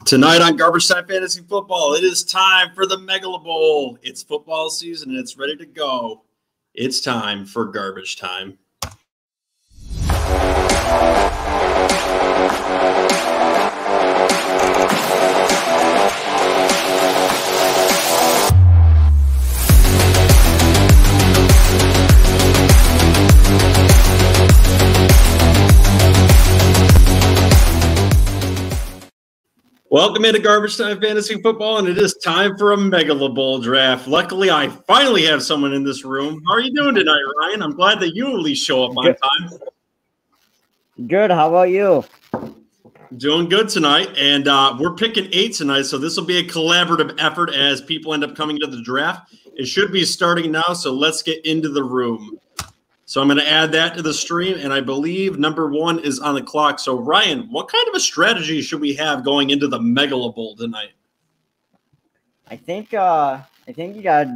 Tonight on Garbage Time Fantasy Football, it is time for the Megalabowl. It's football season and it's ready to go. It's time for Garbage Time. Welcome into Garbage Time Fantasy Football, and it is time for a Megalabowl draft. Luckily, I finally have someone in this room. How are you doing tonight, Ryan? I'm glad that you at least show up on time. Good. How about you? Doing good tonight, and we're picking 8 tonight, so this will be a collaborative effort as people end up coming to the draft. It should be starting now, so let's get into the room. So I'm going to add that to the stream, and I believe number 1 is on the clock. So, Ryan, what kind of a strategy should we have going into the Megalabowl tonight? I think you got.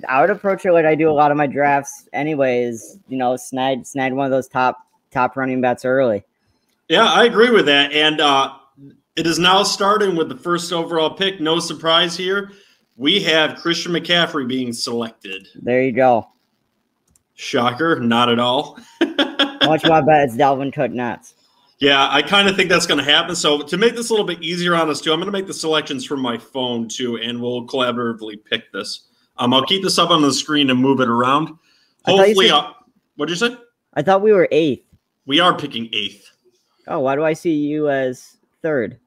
I would approach it like I do a lot of my drafts, anyways. You know, snag one of those top running backs early. Yeah, I agree with that, and it is now starting with the first overall pick. No surprise here. We have Christian McCaffrey being selected. There you go. Shocker, not at all. Much more bet it's Dalvin Cook nuts. Yeah, I kind of think that's going to happen. So to make this a little bit easier on us, too, I'm going to make the selections from my phone, too, and we'll collaboratively pick this. I'll keep this up on the screen and move it around. Hopefully, what did you say? I thought we were 8th. We are picking 8th. Oh, why do I see you as 3rd?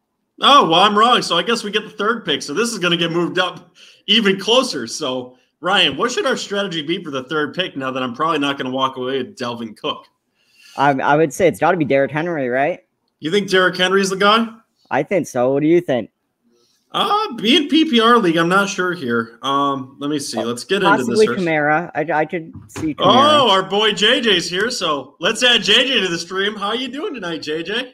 Oh, well, I'm wrong. So I guess we get the 3rd pick. So this is going to get moved up even closer. So Ryan, what should our strategy be for the 3rd pick now that I'm probably not going to walk away with Dalvin Cook? I would say it's got to be Derrick Henry, right? You think Derrick Henry's the guy? I think so. What do you think? Being PPR league, I'm not sure here. Let me see. Let's get into this. Possibly Kamara. I could see Kamara. Oh, our boy JJ's here. So let's add JJ to the stream. How are you doing tonight, JJ?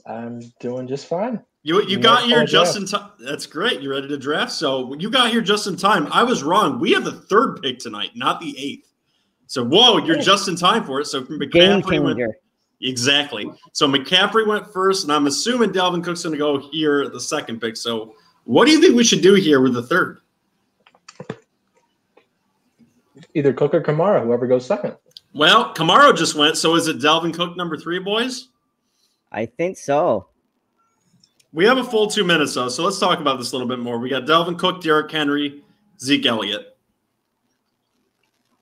I'm doing just fine. You got here just in time. That's great. You ready to draft? So you got here just in time. I was wrong. We have the 3rd pick tonight, not the 8th. So, whoa, you're just in time for it. So McCaffrey went. Exactly. So McCaffrey went first, and I'm assuming Dalvin Cook's going to go here at the 2nd pick. So what do you think we should do here with the 3rd? Either Cook or Kamara, whoever goes 2nd. Well, Kamara just went. So is it Dalvin Cook number 3, boys? I think so. We have a full 2 minutes, though, so let's talk about this a little bit more. We got Dalvin Cook, Derrick Henry, Zeke Elliott.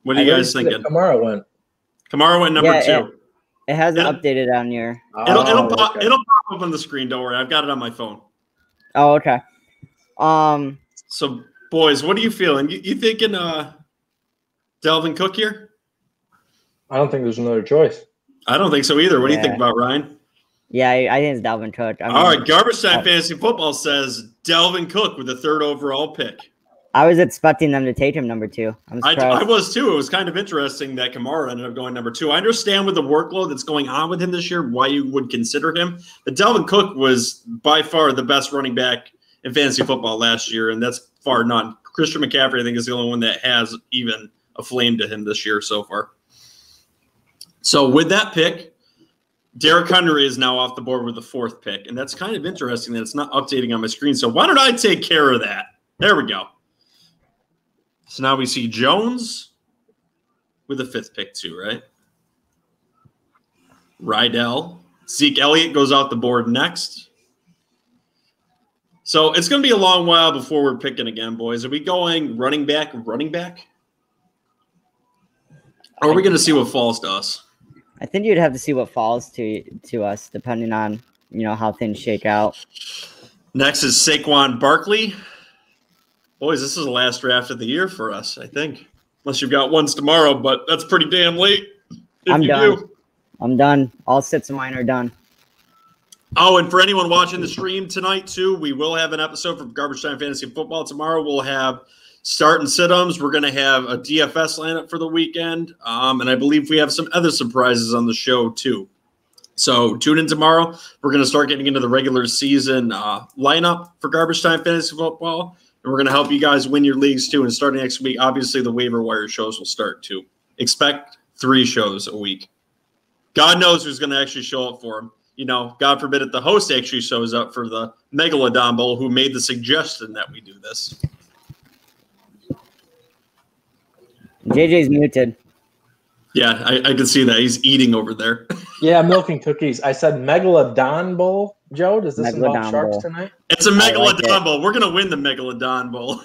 What are you guys thinking? Kamara went. Kamara went number 2. It hasn't updated on your. It'll pop up on the screen. Don't worry, I've got it on my phone. Oh, okay. So, boys, what are you feeling? You thinking Dalvin Cook here? I don't think there's another choice. I don't think so either. What do you think about Ryan? Yeah, I think it's Dalvin Cook. All right, Garbage Time Fantasy Football says Dalvin Cook with the 3rd overall pick. I was expecting them to take him number 2. I was too. It was kind of interesting that Kamara ended up going number 2. I understand with the workload that's going on with him this year why you would consider him. But Dalvin Cook was by far the best running back in fantasy football last year, and that's far none. Christian McCaffrey, I think, is the only one that has even a flame to him this year so far. So with that pick, Derrick Henry is now off the board with the 4th pick, and that's kind of interesting that it's not updating on my screen. So why don't I take care of that? There we go. So now we see Jones with the 5th pick too, right? Rydell. Zeke Elliott goes off the board next. So it's going to be a long while before we're picking again, boys. Are we going running back? Or are we going to see what falls to us? I think you'd have to see what falls to us, depending on how things shake out. Next is Saquon Barkley. Boys, this is the last draft of the year for us, I think. Unless you've got ones tomorrow, but that's pretty damn late. I'm done. All 6 of mine are done. Oh, and for anyone watching the stream tonight, too, we will have an episode from Garbage Time Fantasy Football. Tomorrow we'll have start and sit-ums. We're going to have a DFS lineup for the weekend. And I believe we have some other surprises on the show, too. So tune in tomorrow. We're going to start getting into the regular season lineup for Garbage Time Fantasy Football. And we're going to help you guys win your leagues, too. And starting next week, obviously, the waiver wire shows will start, too. Expect 3 shows a week. God knows who's going to actually show up for them. God forbid if the host actually shows up for the Megalodon Bowl, who made the suggestion that we do this. JJ's muted. Yeah, I can see that. He's eating over there. Yeah, milking cookies. I said Megalodon Bowl. Joe, does this involve Megalodon sharks Bowl. tonight? It's a Megalodon Bowl. We're going to win the Megalodon Bowl.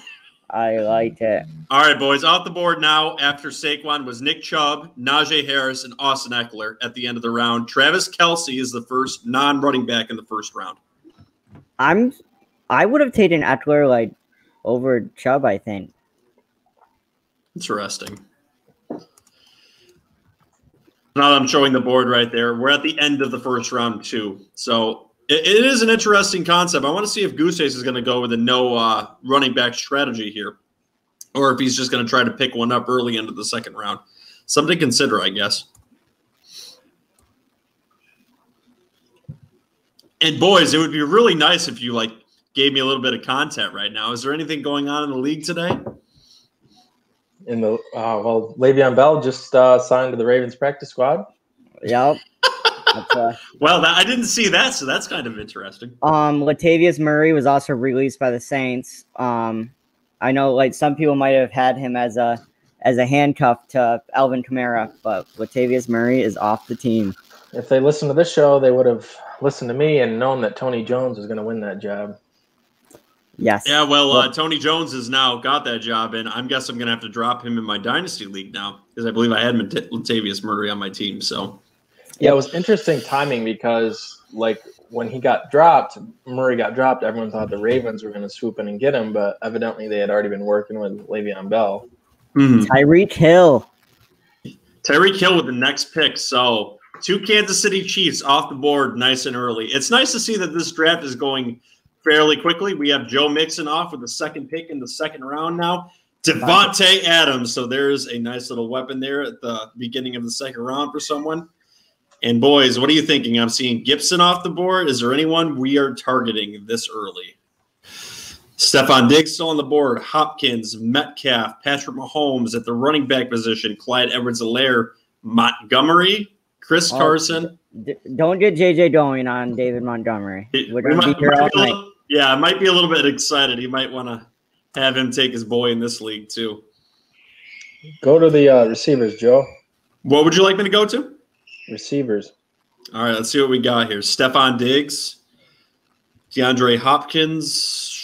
I liked it. All right, boys. Off the board now after Saquon was Nick Chubb, Najee Harris, and Austin Eckler at the end of the round. Travis Kelce is the first non-running back in the first round. I would have taken Eckler like over Chubb, I think. Interesting. Now I'm showing the board right there. We're at the end of the first round, too. So it is an interesting concept. I want to see if Gooseface is going to go with a no running back strategy here, or if he's just going to try to pick one up early into the second round. Something to consider, I guess. And, boys, it would be really nice if you, gave me a little bit of content right now. Is there anything going on in the league today? Le'Veon Bell just signed to the Ravens practice squad. Yep. Well, I didn't see that, so that's kind of interesting. Latavius Murray was also released by the Saints. I know, some people might have had him as a handcuff to Alvin Kamara, but Latavius Murray is off the team. If they listened to this show, they would have listened to me and known that Tony Jones was going to win that job. Yes. Yeah, well, Tony Jones has now got that job, and I guess I'm going to have to drop him in my dynasty league now because I believe I had Latavius Murray on my team. So, yeah, it was interesting timing because, when he got dropped, Murray got dropped, everyone thought the Ravens were going to swoop in and get him, but evidently they had already been working with Le'Veon Bell. Mm-hmm. Tyreek Hill with the next pick. So, 2 Kansas City Chiefs off the board nice and early. It's nice to see that this draft is going fairly quickly. We have Joe Mixon off with the second pick in the second round now. Devontae Adams. So there's a nice little weapon there at the beginning of the second round for someone. And, boys, what are you thinking? I'm seeing Gibson off the board. Is there anyone we are targeting this early? Stephon Diggs still on the board. Hopkins, Metcalf, Patrick Mahomes at the running back position. Clyde Edwards-Helaire, Montgomery, Chris Carson. Don't get JJ going on David Montgomery. We're going to be here all night. Yeah, I might be a little bit excited. You might want to have him take his boy in this league, too. Go to the receivers, Joe. What would you like me to go to? Receivers. All right, let's see what we got here. Stephon Diggs, DeAndre Hopkins.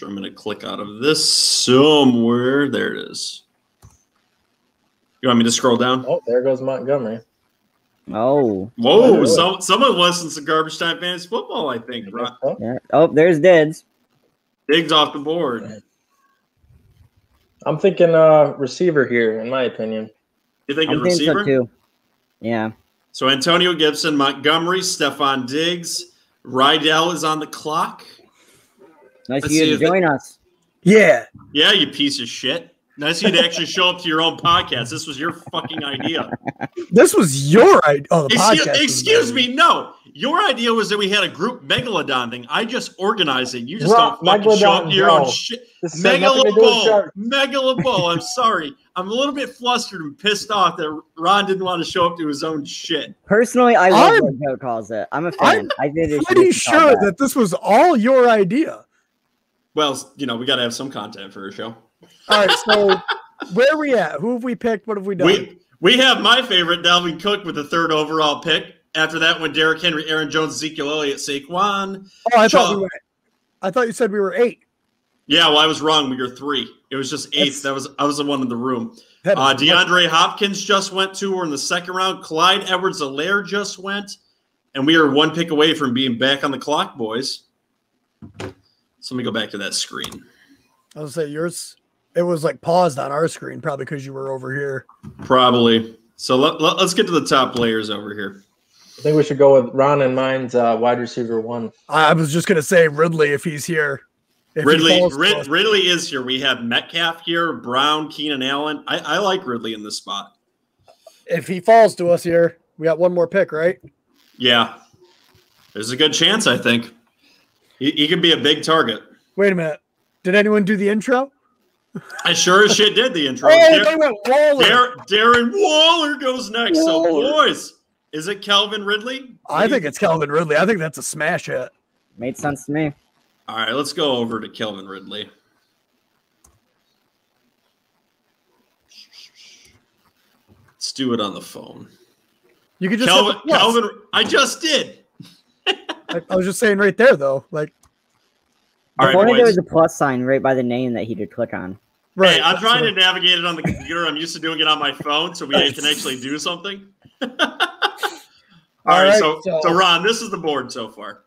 I'm going to click out of this somewhere. There it is. You want me to scroll down? Oh, there goes Montgomery. Oh. Whoa, someone listens to Garbage Time Fantasy Football, I think. Yeah. Oh, there's Diggs. Diggs off the board. I'm thinking receiver here, in my opinion. You think a receiver? So too. Yeah. So Antonio Gibson, Montgomery, Stephon Diggs, Rydell is on the clock. Nice of you to join us. Yeah. Yeah, you piece of shit. Nice of you to actually show up to your own podcast. This was your fucking idea. This was your idea. Oh, the podcast. Excuse me. No. Your idea was that we had a group Megalodon thing. I just organized it. You just don't fucking show up to your own shit. Megalabowl. I'm sorry. I'm a little bit flustered and pissed off that Ron didn't want to show up to his own shit. Personally, I love what Joe calls it. I'm a fan. I'm pretty sure that this was all your idea. Well, we got to have some content for a show. All right, so where are we at? Who have we picked? What have we done? We have my favorite, Dalvin Cook, with the 3rd overall pick. After that went Derrick Henry, Aaron Jones, Ezekiel Elliott, Saquon. Oh, I thought you said we were 8. Yeah, well, I was wrong. We were 3. It was just 8. I was the one in the room. DeAndre Hopkins just went 2. We're in the second round. Clyde Edwards-Helaire just went. And we are 1 pick away from being back on the clock, boys. So let me go back to that screen. I was going to say yours. It was paused on our screen, probably because you were over here. Probably. So let's get to the top players over here. I think we should go with Ron and mine's wide receiver 1. I was just going to say Ridley if he's here. Ridley is here. We have Metcalf here, Brown, Keenan Allen. I like Ridley in this spot. If he falls to us here, we got one more pick, right? Yeah. There's a good chance, I think. He could be a big target. Wait a minute. Did anyone do the intro? I sure as shit did the intro. They went Waller. Darren Waller goes next. Waller. So, boys, is it Calvin Ridley? I think it's Calvin Ridley. I think that's a smash hit. Made sense to me. All right, let's go over to Kelvin Ridley. Let's do it on the phone. You could just Kelvin. I just did. I was just saying right there, though. Like, all right, before boys. there was a plus sign right by the name that he did click on. right. Hey, I'm trying to navigate it on the computer. I'm used to doing it on my phone, so we can actually do something. All right, so Ron, this is the board so far.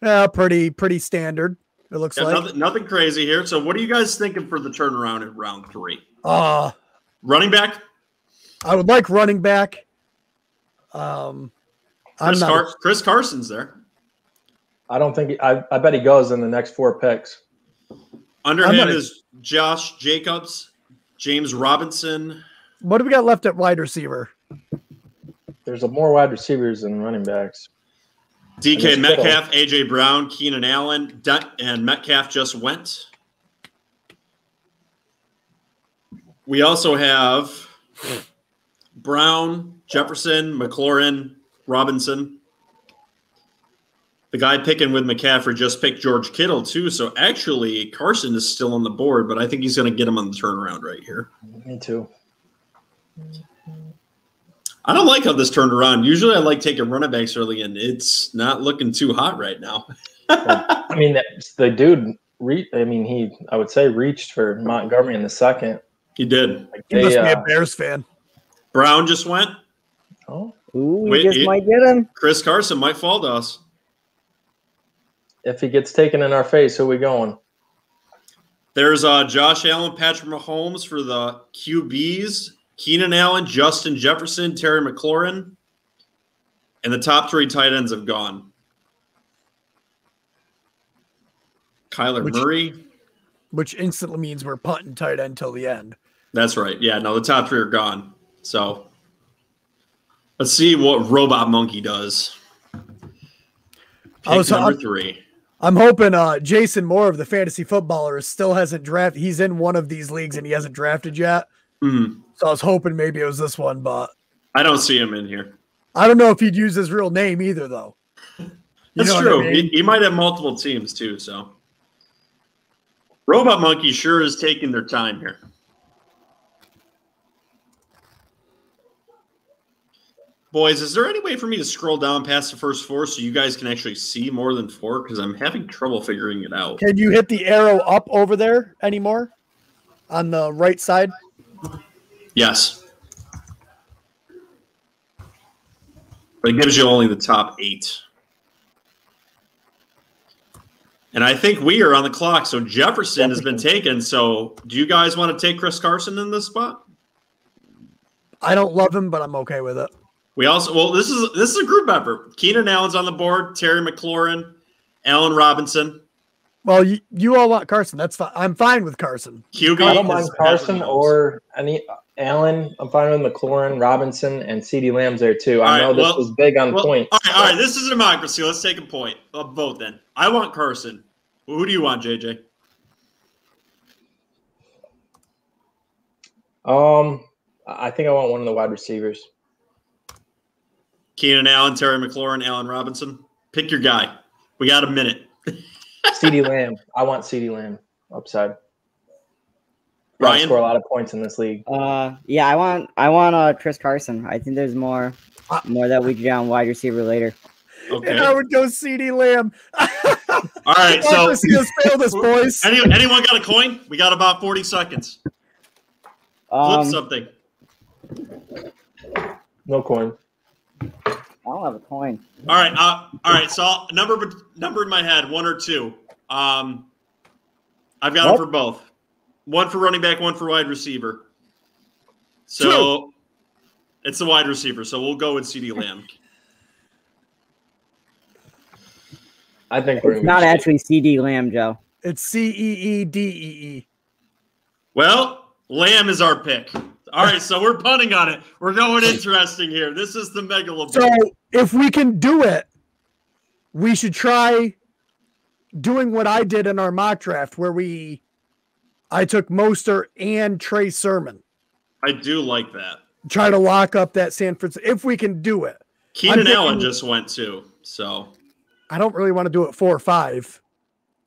Yeah, pretty standard. It looks like nothing crazy here. So, what are you guys thinking for the turnaround in round 3? Running back. I would like running back. Chris Carson's there. I don't think I bet he goes in the next 4 picks. Under him is Josh Jacobs, James Robinson. What do we got left at wide receiver? There's more wide receivers than running backs. DK Metcalf, AJ Brown, Keenan Allen, and Metcalf just went. We also have Brown, Jefferson, McLaurin, Robinson. The guy picking with McCaffrey just picked George Kittle, too. So, actually, Carson is still on the board, but I think he's going to get him on the turnaround right here. Me too. I don't like how this turned around. Usually I like taking running backs early, and it's not looking too hot right now. I mean, the dude, I would say reached for Montgomery in the second. He did. He must be a Bears fan. Brown just went. Oh. Ooh, we just might get him. Chris Carson might fall to us. If he gets taken in our face, who are we going? There's Josh Allen, Patrick Mahomes for the QBs. Keenan Allen, Justin Jefferson, Terry McLaurin. And the top 3 tight ends have gone. Kyler Murray. Which instantly means we're punting tight end till the end. That's right. Yeah, no, the top 3 are gone. So let's see what Robot Monkey does. Pick number 3. I'm hoping Jason Moore of the Fantasy Footballer still hasn't drafted. He's in one of these leagues and he hasn't drafted yet. Mm-hmm. So I was hoping maybe it was this one, but I don't see him in here. I don't know if he'd use his real name either, though. That's true. I mean? He might have multiple teams too. So Robot Monkey sure is taking their time here. Boys, is there any way for me to scroll down past the first 4 so you guys can actually see more than 4? Because I'm having trouble figuring it out. Can you hit the arrow up over there anymore on the right side? Yes. But it gives you only the top 8. And I think we are on the clock. So Jefferson has been taken. So do you guys want to take Chris Carson in this spot? I don't love him, but I'm okay with it. We also this is a group effort. Keenan Allen's on the board, Terry McLaurin, Allen Robinson. Well, you all want Carson. That's fine. I'm fine with Carson. QB. I don't mind Carson or any Allen. I'm fine with McLaurin, Robinson, and CeeDee Lamb's there too. I know this was big on points. All right. This is a democracy. Let's take a point. Vote then. I want Carson. Well, who do you want, JJ? I think I want one of the wide receivers. Keenan Allen, Terry McLaurin, Allen Robinson. Pick your guy. We got a minute. CeeDee Lamb. I want CeeDee Lamb upside. Ryan? Score a lot of points in this league. Yeah, I want Chris Carson. I think there's more that we can get on wide receiver later. Okay. And I would go CeeDee Lamb. All right, so see us fail this, boys. Anyone got a coin? We got about 40 seconds. Flip something. No coin. I don't have a coin. All right. So number in my head, 1 or 2. I've got them for both. 1 for running back, 1 for wide receiver. So it's the wide receiver. So we'll go with CeeDee Lamb. I think it's not actually CeeDee Lamb, Joe. It's CeeDee. Well, Lamb is our pick. All right, so we're punting on it. We're going interesting here. This is the Megalabowl. So if we can do it, we should try doing what I did in our mock draft where I took Mostert and Trey Sermon. I do like that. Try to lock up that San Francisco if we can do it. Keenan Allen just went too, so I don't really want to do it 4 or 5.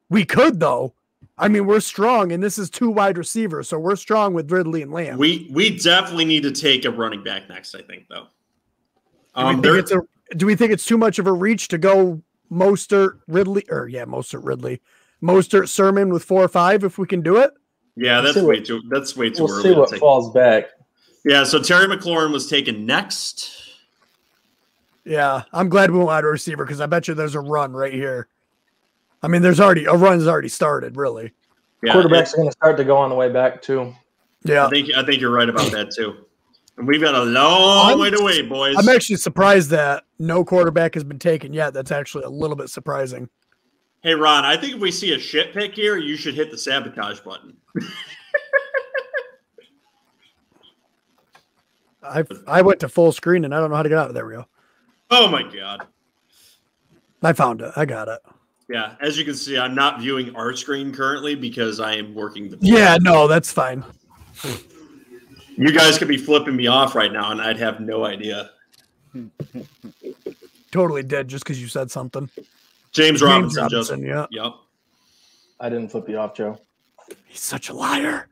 We could, though. I mean, we're strong, and this is 2 wide receivers, so we're strong with Ridley and Lamb. We definitely need to take a running back next, I think, though. Do we think it's too much of a reach to go Mostert, Ridley, Mostert, Sermon with 4 or 5 if we can do it? Yeah, that's way too early. We'll see what falls back. Yeah, so Terry McLaurin was taken next. Yeah, I'm glad we went wide receiver because I bet you there's a run right here. I mean, there's already a run's already started, really. Yeah, quarterbacks are going to start to go on the way back too. Yeah, I think you're right about that too. And we've got a long way to wait, boys. I'm actually surprised that no quarterback has been taken yet. That's actually a little bit surprising. Hey, Ron, I think if we see a shit pick here, you should hit the sabotage button. I went to full screen and I don't know how to get out. There we go. Oh my God. I found it. I got it. Yeah. As you can see, I'm not viewing our screen currently because I am working the. Yeah, no, that's fine. You guys could be flipping me off right now and I'd have no idea. Totally dead just because you said something. James Robinson. Yeah. Yep. I didn't flip you off, Joe. He's such a liar.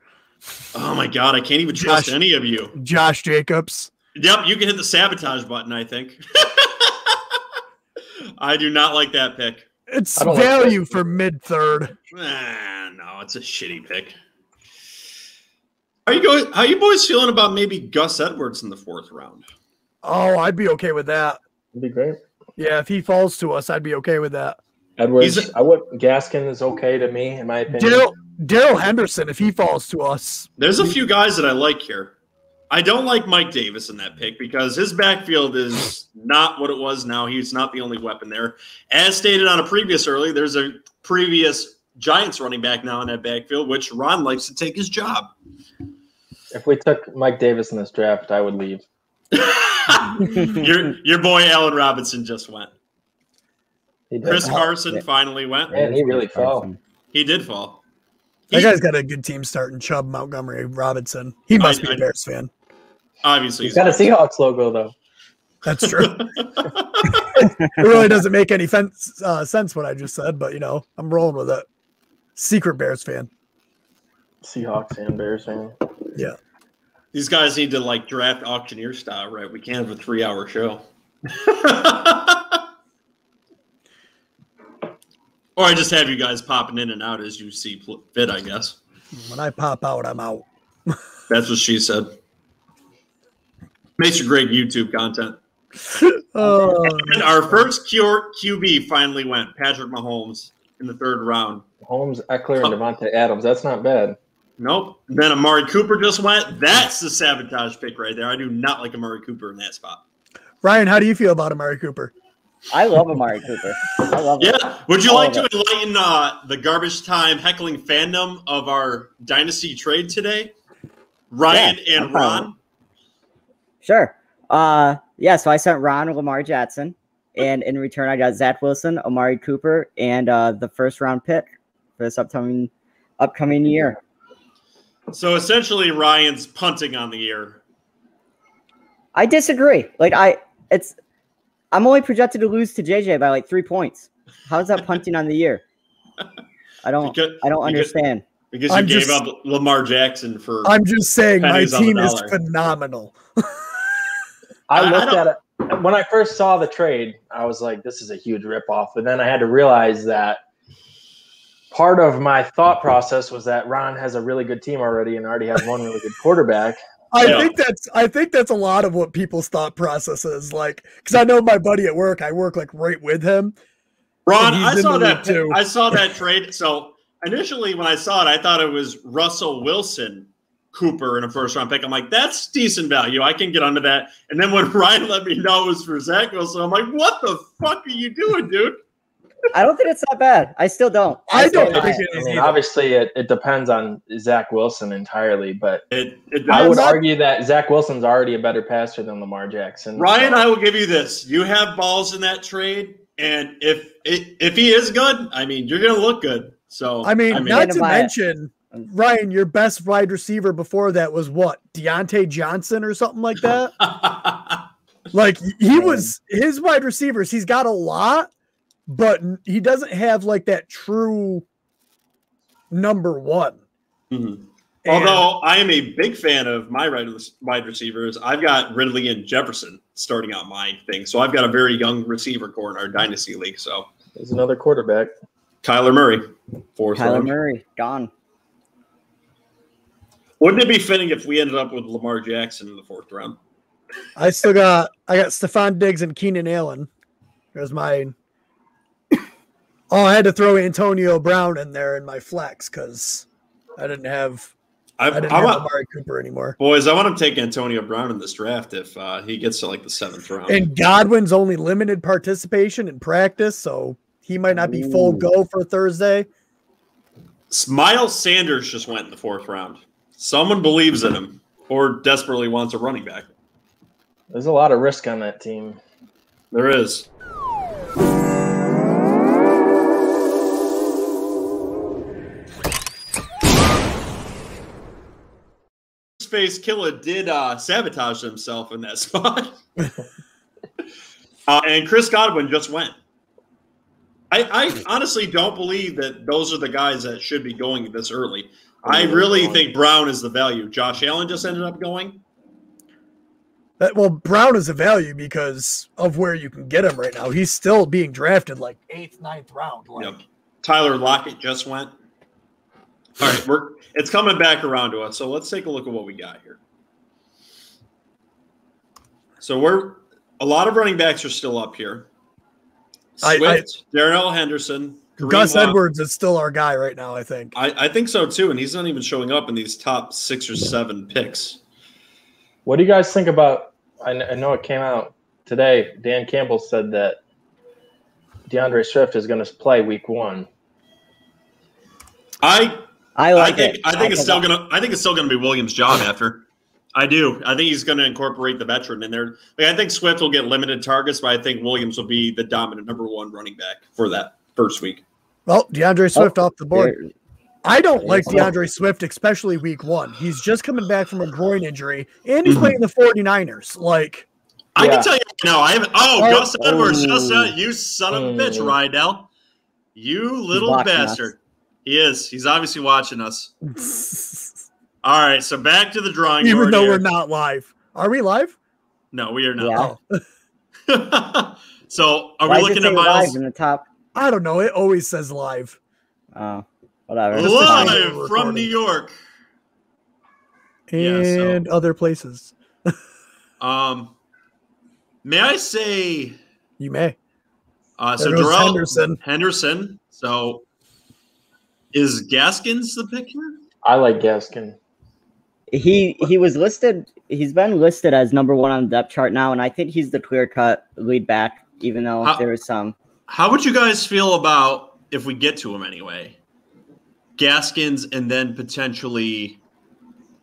Oh my God, I can't even trust any of you. Josh Jacobs. Yep, you can hit the sabotage button, I think. I do not like that pick. It's value for mid-third. No, it's a shitty pick. How you boys feeling about maybe Gus Edwards in the 4th round? Oh, I'd be okay with that. It'd be great. Yeah, if he falls to us, I'd be okay with that. Edwards, Gaskin is okay to me, in my opinion. Daryl Henderson, if he falls to us. There's a few guys that I like here. I don't like Mike Davis in that pick because his backfield is not what it was now. He's not the only weapon there. As stated on a previous early, there's a previous Giants running back now in that backfield, which Ron likes to take his job. If we took Mike Davis in this draft, I would leave. Your boy Allen Robinson just went. Chris Carson finally went. Man, he really fell. He did fall. That guy's got a good team starting. Chubb, Montgomery, Robinson. He must be a Bears fan. Obviously. He's got a Seahawks logo, though. That's true. It really doesn't make any sense what I just said, but, I'm rolling with it. Secret Bears fan. Seahawks and Bears fan. Yeah. These guys need to, draft auctioneer style, right? We can't have a 3-hour show. Or I just have you guys popping in and out as you see fit, I guess. When I pop out, I'm out. That's what she said. Makes for great YouTube content. And our first QB finally went, Patrick Mahomes, in the 3rd round. Mahomes, Eckler, and Devontae Adams. That's not bad. Nope. Then Amari Cooper just went. That's the sabotage pick right there. I do not like Amari Cooper in that spot. Ryan, how do you feel about Amari Cooper? I love Amari Cooper. I love him. Yeah. Would you like to enlighten the garbage time heckling fandom of our dynasty trade today? Ryan and Ron? Sure. So I sent Ron Lamar Jackson, and in return I got Zach Wilson, Amari Cooper, and the 1st round pick for this upcoming year. So essentially Ryan's punting on the year. I disagree. I'm only projected to lose to JJ by 3 points. How is that punting on the year? I don't understand. Because you gave up Lamar Jackson for. I'm just saying my team is phenomenal. I looked at it when I first saw the trade. I was like, "This is a huge ripoff." But then I had to realize that part of my thought process was that Ron has a really good team already and already has one really good quarterback. I think that's a lot of what people's thought process is because I know my buddy at work. I work right with him. Ron, I saw that too. I saw that trade. So initially, when I saw it, I thought it was Russell Wilson, Cooper in a 1st round pick. I'm like, that's decent value. I can get under that. And then when Ryan let me know it was for Zach Wilson, I'm like, what the fuck are you doing, dude? I don't think it's that bad. I still don't. I don't think it is. Obviously, it depends on Zach Wilson entirely, but I would argue that Zach Wilson's already a better passer than Lamar Jackson. Ryan, I will give you this. You have balls in that trade, and if he is good, you're going to look good. So not to mention, Ryan, your best wide receiver before that was what? Deontay Johnson or something like that? His wide receivers, he's got a lot. But he doesn't have that true number one. Mm-hmm. Although I am a big fan of my wide receivers, I've got Ridley and Jefferson starting out my thing. So I've got a very young receiver core in our dynasty league. So there's another quarterback. Kyler Murray. Kyler Murray, gone. Wouldn't it be fitting if we ended up with Lamar Jackson in the 4th round? I got Stephon Diggs and Keenan Allen. There's mine. Oh, I had to throw Antonio Brown in there in my flex because I didn't have Amari Cooper anymore. Boys, I want to take Antonio Brown in this draft if he gets to like the 7th round. And Godwin's only limited participation in practice, so he might not be full go for Thursday. Miles Sanders just went in the 4th round. Someone believes in him or desperately wants a running back. There's a lot of risk on that team. There is. Face Killer did sabotage himself in that spot. And Chris Godwin just went. I honestly don't believe that those are the guys that should be going this early. I really think Brown is the value. Josh Allen just ended up going. Well, Brown is a value because of where you can get him right now. He's still being drafted like 8th, 9th round. Yep. Tyler Lockett just went. All right, it's coming back around to us. So let's take a look at what we got here. So a lot of running backs are still up here. Swift, Darrell Henderson, Gus Edwards is still our guy right now, I think. I think so too, and he's not even showing up in these top 6 or 7 picks. What do you guys think about? I know it came out today. Dan Campbell said that Deandre Swift is going to play week 1. I think it's still gonna be Williams' job after. I do. I think he's going to incorporate the veteran in there. I think Swift will get limited targets, but I think Williams will be the dominant number 1 running back for that first week. Well, DeAndre Swift off the board. I don't like DeAndre Swift, especially week 1. He's just coming back from a groin injury, and he's playing the 49ers. I can tell you now, I haven't. Gus Edwards, you son of a bitch, Rydell. You little bastard. He is. He's obviously watching us. All right, so back to the drawing board. Even though we're not live. Are we live? No, we are not. Yeah. So are we looking at Miles? Live in the top? I don't know. It always says live. Oh, whatever. Live from New York. And other places. May I say? You may. So Darrell Henderson. So is Gaskins the pick here? I like Gaskin. He was listed. He's been listed as number 1 on the depth chart now, and I think he's the clear-cut lead back, even though there is some. How would you guys feel about if we get to him anyway? Gaskins and then potentially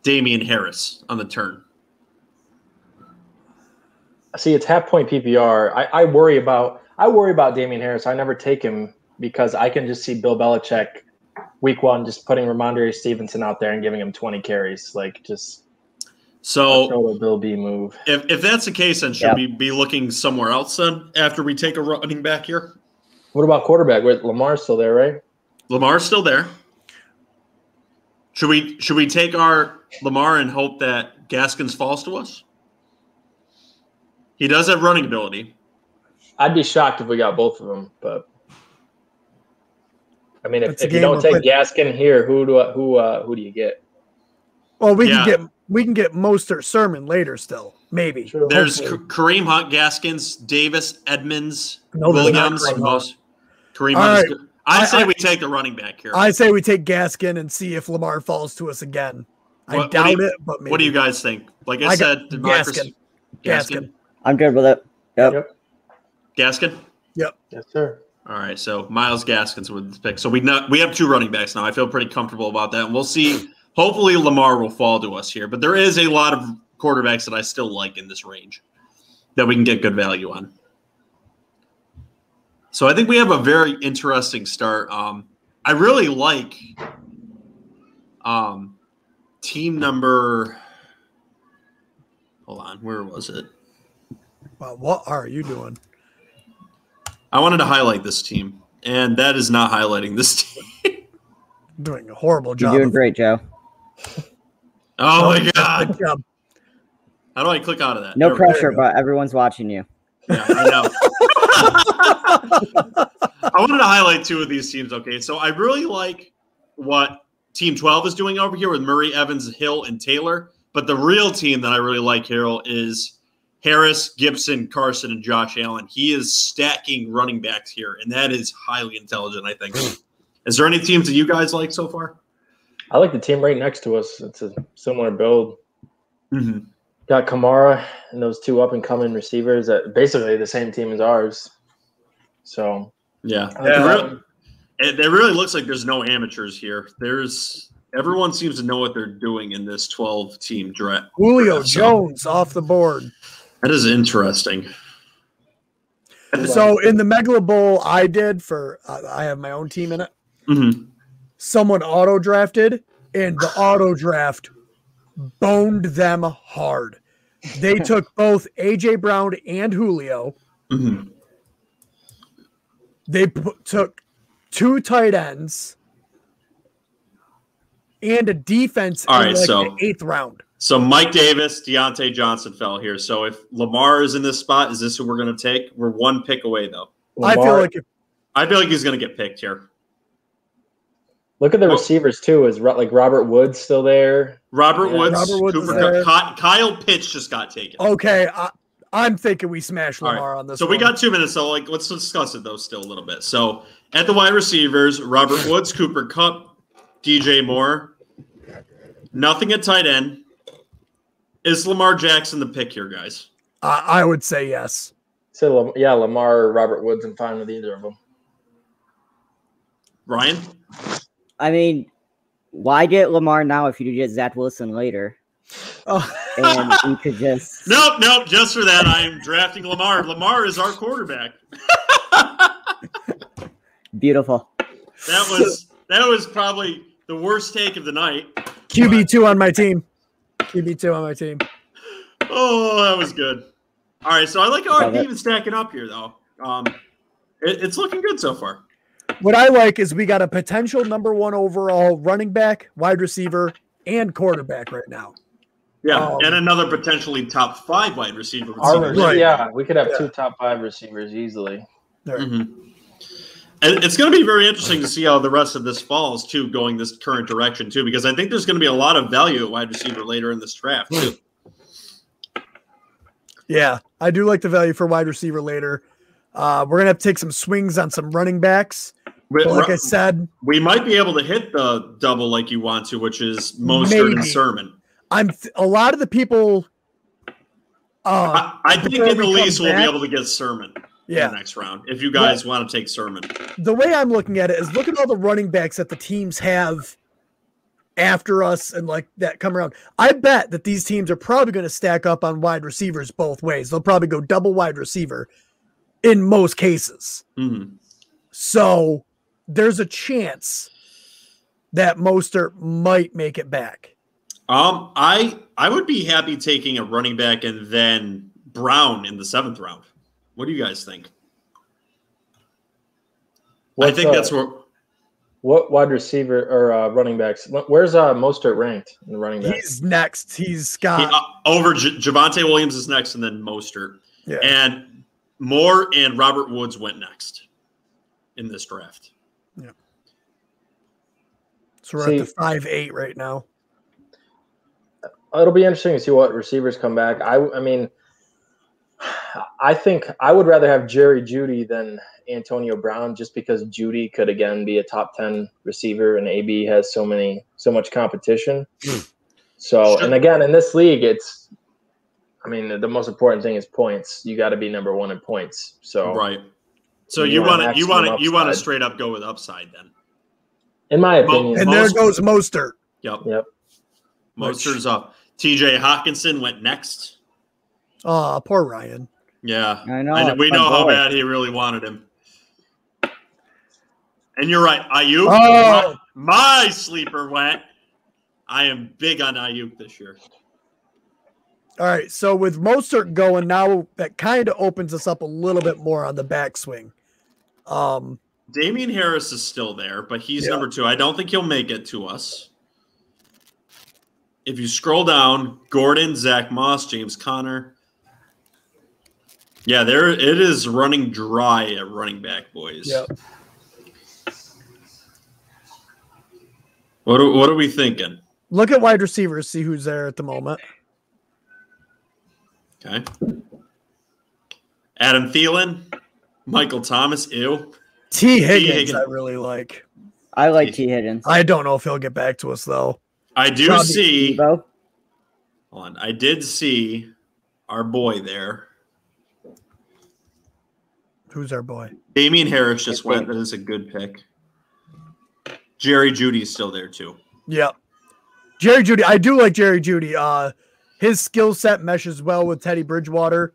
Damian Harris on the turn. See, it's half-point PPR. I worry about Damian Harris. I never take him because I can just see Bill Belichick week 1 just putting Ramondre Stevenson out there and giving him 20 carries. So a Bill B move. If that's the case, then should we be looking somewhere else then after we take a running back here? What about quarterback? Wait, Lamar's still there, right? Lamar's still there. Should we take our Lamar and hope that Gaskins falls to us? He does have running ability. I'd be shocked if we got both of them, but I mean, if you don't take Gaskin here, who do you get? Well, we can get Mostert, Sermon later still, maybe. True. There's Kareem Hunt, Gaskins, Davis, Edmonds, Williams, Kareem Hunt. Right. I say we take the running back here. I say we take Gaskin and see if Lamar falls to us again. I doubt it, but maybe. What do you guys think? Like I said, Gaskin. I'm good with it. Yep. Gaskin? Yep. Yes, sir. All right, so Myles Gaskins with the pick. So we have 2 running backs now. I feel pretty comfortable about that. And we'll see. Hopefully Lamar will fall to us here. But there is a lot of quarterbacks that I still like in this range that we can get good value on. So I think we have a very interesting start. I really like team number – hold on. Where was it? Well, what are you doing? I wanted to highlight this team, and that is not highlighting this team. doing a horrible job. You're doing great, Joe. Oh my God. Good job. How do I click out of that? No pressure, but everyone's watching you. Yeah, I know. I wanted to highlight two of these teams. Okay, so I really like what Team 12 is doing over here with Murray, Evans, Hill, and Taylor. But the real team that I really like, Harold, is Harris, Gibson, Carson, and Josh Allen. He is stacking running backs here, and that is highly intelligent, I think. Is there any teams that you guys like so far? I like the team right next to us. It's a similar build. Mm-hmm. Got Kamara and those two up-and-coming receivers that basically the same team as ours. So, yeah. It really looks like there's no amateurs here. Everyone seems to know what they're doing in this 12-team draft. Julio Jones off the board. That is interesting. So in the Megalabowl I did for I have my own team in it. Mm-hmm. Someone auto-drafted, and the auto-draft boned them hard. They took both A.J. Brown and Julio. Mm-hmm. They took 2 tight ends and a defense in the 8th round. So Mike Davis, Deontay Johnson fell here. So if Lamar is in this spot, is this who we're going to take? We're 1 pick away, though. Lamar, I feel like he's going to get picked here. Look at the receivers, too. Is like Robert Woods still there? Robert Woods Cooper Kupp. Kyle Pitts just got taken. Okay, I'm thinking we smash Lamar on this So one. we got 2 minutes, so let's discuss it, though, still a little bit. So at the wide receivers, Robert Woods, Cooper Kupp, DJ Moore. Nothing at tight end. Is Lamar Jackson the pick here, guys? I would say yes. So, yeah, Lamar or Robert Woods, I'm fine with either of them. Ryan? I mean, why get Lamar now if you could get Zach Wilson later? Oh. And you could just... Nope. Just for that, I am drafting Lamar. Lamar is our quarterback. Beautiful. That was probably the worst take of the night. QB2 on my team. QB2 on my team. Oh, that was good. All right, so I like our team stacking up here, though. It's looking good so far. What I like is we got a potential number 1 overall running back, wide receiver, and quarterback right now. Yeah, and another potentially top 5 wide receiver. Right. Yeah, we could have 2 top 5 receivers easily. Mm-hmm. And it's going to be very interesting to see how the rest of this falls, too, going this current direction, too, because I think there's going to be a lot of value at wide receiver later in this draft, too. Yeah, I do like the value for wide receiver later. We're going to have to take some swings on some running backs. But like I said, we might be able to hit the double like you want to, which is Mostert and Sermon. A lot of the people. I think in the least we'll be able to get Sermon in the next round if you guys want to take Sermon. The way I'm looking at it is look at all the running backs that the teams have after us and like that come around. I bet that these teams are probably going to stack up on wide receivers both ways. They'll probably go double wide receiver in most cases. Mm-hmm. So there's a chance that Mostert might make it back. I would be happy taking a running back and then Brown in the 7th round. What do you guys think? I think that's where. What wide receiver or running backs? Where's Mostert ranked in the running backs? He's next. He's got over Javonte Williams is next, and then Mostert. Yeah. And Moore and Robert Woods went next in this draft. Yeah. So we're at the 5-8 right now. It'll be interesting to see what receivers come back. I mean, I think I would rather have Jerry Jeudy than Antonio Brown, just because Jeudy could again be a top 10 receiver, and AB has so much competition. So, and again, in this league, the most important thing is points. You got to be number 1 in points. So right. So you want to straight up go with upside then, in my opinion. And there goes Mostert. Yep. Mostert's up. TJ Hawkinson went next. Oh, poor Ryan. Yeah, I know. We know how bad he really wanted him. And you're right, Ayuk. Oh. My sleeper went. I am big on Ayuk this year. All right, so with Mostert going now, that kind of opens us up a little bit more on the backswing. Damian Harris is still there, but he's number 2. I don't think he'll make it to us. If you scroll down, Gordon, Zach Moss, James Conner. Yeah, there it is running dry at running back, boys. Yep. What are we thinking? Look at wide receivers, see who's there at the moment. Okay. Adam Thielen, Michael Thomas, ew. T. Higgins, I really like. I like T. Higgins. I don't know if he'll get back to us, though. I do Probably see. Steve-O. Hold on. I did see our boy there. Who's our boy? Damian Harris just went. That is a good pick. Jerry Jeudy's still there, too. Yep. Jerry Jeudy. I do like Jerry Jeudy. His skill set meshes well with Teddy Bridgewater.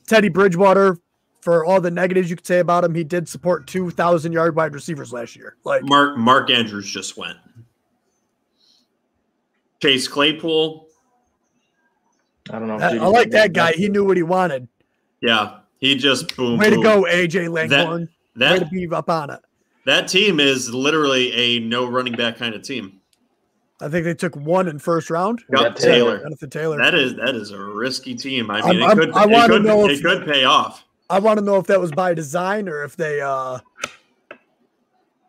Teddy Bridgewater, for all the negatives you could say about him, he did support 2,000-yard wide receivers last year. Like Mark Andrews just went. Chase Claypool. I don't know. I like that guy. He knew what he wanted. Yeah, he just boom. Way to go, AJ Langhorne. Way to be up on it. That team is literally a no running back kind of team. I think they took 1 in first round. Got Taylor. Jonathan Taylor. That is a risky team. I mean, it could pay off. I want to know if that was by design or if they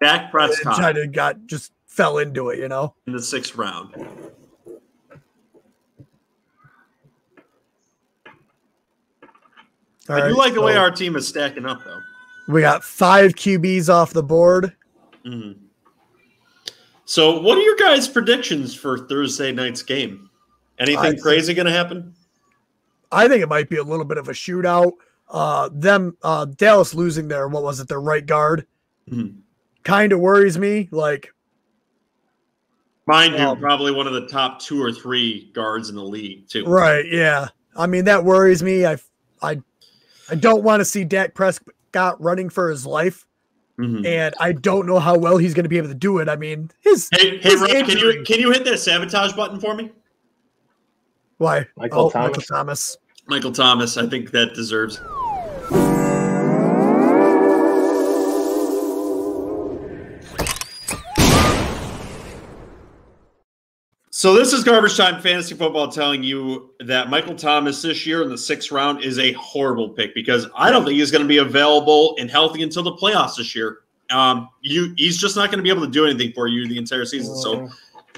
Dak Prescott just fell into it, in the 6th round. I do like the way our team is stacking up, though. We got 5 QBs off the board. Mm-hmm. So, what are your guys' predictions for Thursday night's game? Anything crazy going to happen? I think it might be a little bit of a shootout. Dallas losing their right guard, kind of worries me. Like, mind you, probably one of the top 2 or 3 guards in the league, too. Right? Yeah. I mean, that worries me. I don't want to see Dak Prescott running for his life. And I don't know how well he's going to be able to do it. I mean, Hey, Rob, can you hit that sabotage button for me? Why? Michael Thomas. Michael Thomas, I think that deserves. So this is Garbage Time Fantasy Football telling you that Michael Thomas this year in the 6th round is a horrible pick because I don't think he's going to be available and healthy until the playoffs this year. He's just not going to be able to do anything for you the entire season. So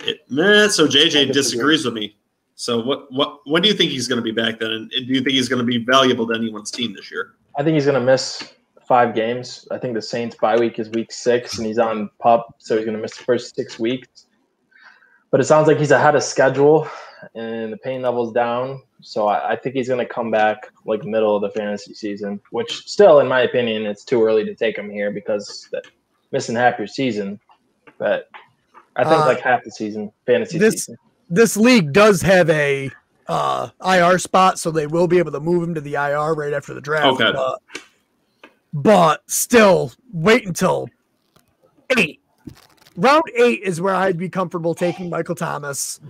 JJ disagrees with me. So when do you think he's going to be back then? And do you think he's going to be valuable to anyone's team this year? I think he's going to miss 5 games. I think the Saints bye week is week 6, and he's on PUP, so he's going to miss the first 6 weeks. But it sounds like he's ahead of schedule, and the pain level's down. So I think he's going to come back like middle of the fantasy season, which still, in my opinion, it's too early to take him here because missing half your season. But I think like half the season, fantasy season. This league does have a IR spot, so they will be able to move him to the IR right after the draft. Okay. But still, wait until 8. Round 8 is where I'd be comfortable taking Michael Thomas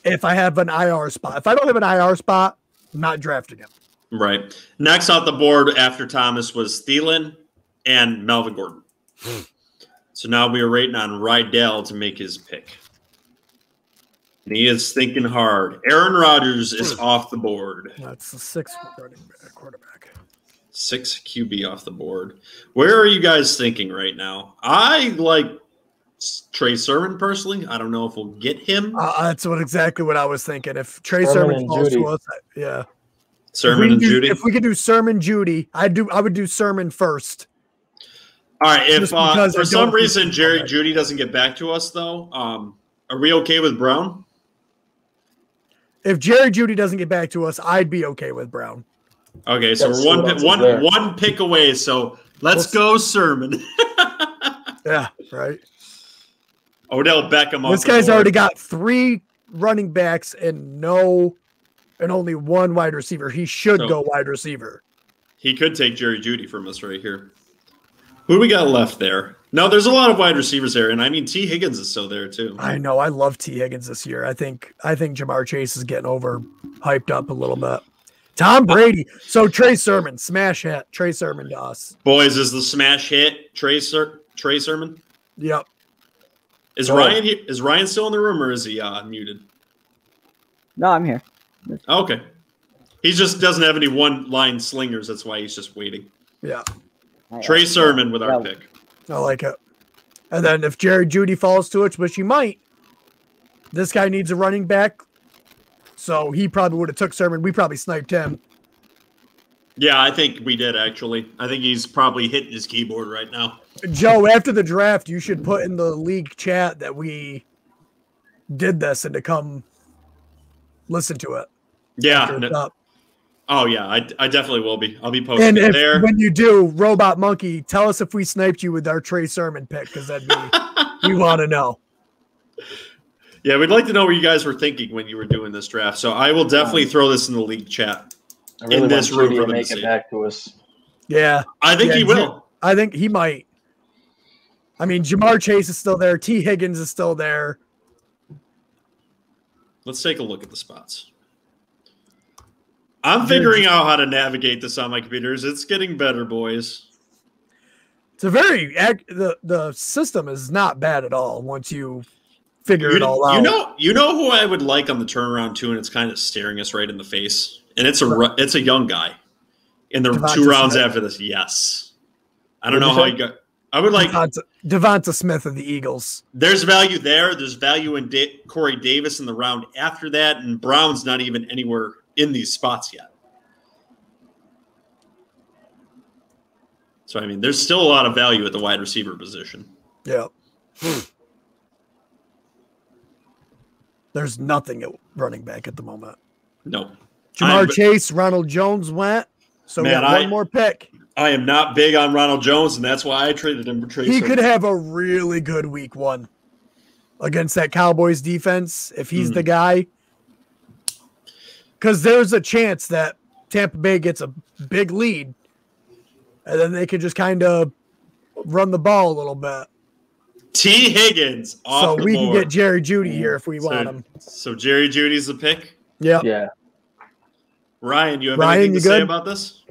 if I have an IR spot. If I don't have an IR spot, I'm not drafting him. Right. Next off the board after Thomas was Thielen and Melvin Gordon. So now we are waiting on Rydell to make his pick. And he is thinking hard. Aaron Rodgers is off the board. That's the 6th running back quarterback. 6 QB off the board. Where are you guys thinking right now? I like Trey Sermon personally. I don't know if we'll get him. That's exactly what I was thinking. If Trey Sermon falls to us, yeah. Sermon and Jeudy. If we could do Sermon, Jeudy, I would do Sermon first. All right. If for some reason Jerry Jeudy doesn't get back to us, though, are we okay with Brown? If Jerry Jeudy doesn't get back to us, I'd be okay with Brown. Okay, so we're one pick away. So let's go Sermon. Yeah, right. Odell Beckham. This guy's already got 3 running backs and only 1 wide receiver. He should go wide receiver. He could take Jerry Jeudy from us right here. Who do we got left there? No, there's a lot of wide receivers there, and I mean T. Higgins is still there too. I know. I love T. Higgins this year. I think Jamar Chase is getting hyped up a little bit. Tom Brady. So Trey Sermon, smash hit. Trey Sermon to us. Boys, is the smash hit Trey Sermon? Yep. Is Ryan still in the room, or is he muted? No, I'm here. Okay. He just doesn't have any one-line slingers. That's why he's just waiting. Yeah. Trey Sermon with our pick. I like it. And then if Jerry Jeudy falls to it, which he might, this guy needs a running back. So he probably would have took Sermon. We probably sniped him. Yeah, I think we did, actually. I think he's probably hitting his keyboard right now. Joe, after the draft, you should put in the league chat that we did this and to come listen to it. Yeah. Oh, yeah, I definitely will be. I'll be posting it there. When you do, Robot Monkey, tell us if we sniped you with our Trey Sermon pick, because we want to know. Yeah, we'd like to know what you guys were thinking when you were doing this draft. So I will definitely throw this in the league chat. I really in this want room to make it back to us. Yeah. I think he will. I think he might. I mean, Jamar Chase is still there. T. Higgins is still there. Let's take a look at the spots. I'm figuring out how to navigate this on my computers. It's getting better, boys. It's a the system is not bad at all once you figure it all out. You know who I would like on the turnaround too, and it's kind of staring us right in the face. And it's a young guy in the Devonta 2 rounds Smith. after this. Yes. I don't know how you got. I would like Devonta Smith of the Eagles. There's value there. There's value in Corey Davis in the round after that, and Brown's not even anywhere in these spots yet. So, I mean, there's still a lot of value at the wide receiver position. Yeah. There's nothing at running back at the moment. No. Jamar Chase, Ronald Jones went. So we have one more pick. I am not big on Ronald Jones, and that's why I traded him for Trace. He could have a really good week 1 against that Cowboys defense if he's the guy. Because there's a chance that Tampa Bay gets a big lead, and then they could just kind of run the ball a little bit. T. Higgins off so we can get Jerry Jeudy here if we want him. So Jerry Judy's the pick? Yeah. Ryan, you have anything to say about this?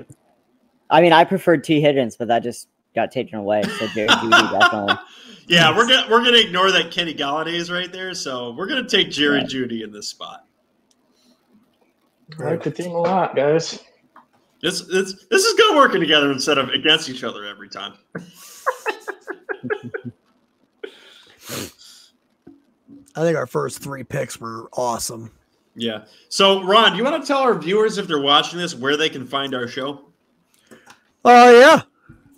I mean, I preferred T. Higgins, but that just got taken away. So Jerry Jeudy definitely. Yeah, we're gonna ignore that Kenny Galladay is right there. So we're gonna take Jerry Jeudy in this spot. I like the team a lot, guys. This is good working together instead of against each other every time. I think our first 3 picks were awesome. Yeah. So, Ron, do you want to tell our viewers, if they're watching this, where they can find our show? Oh, yeah.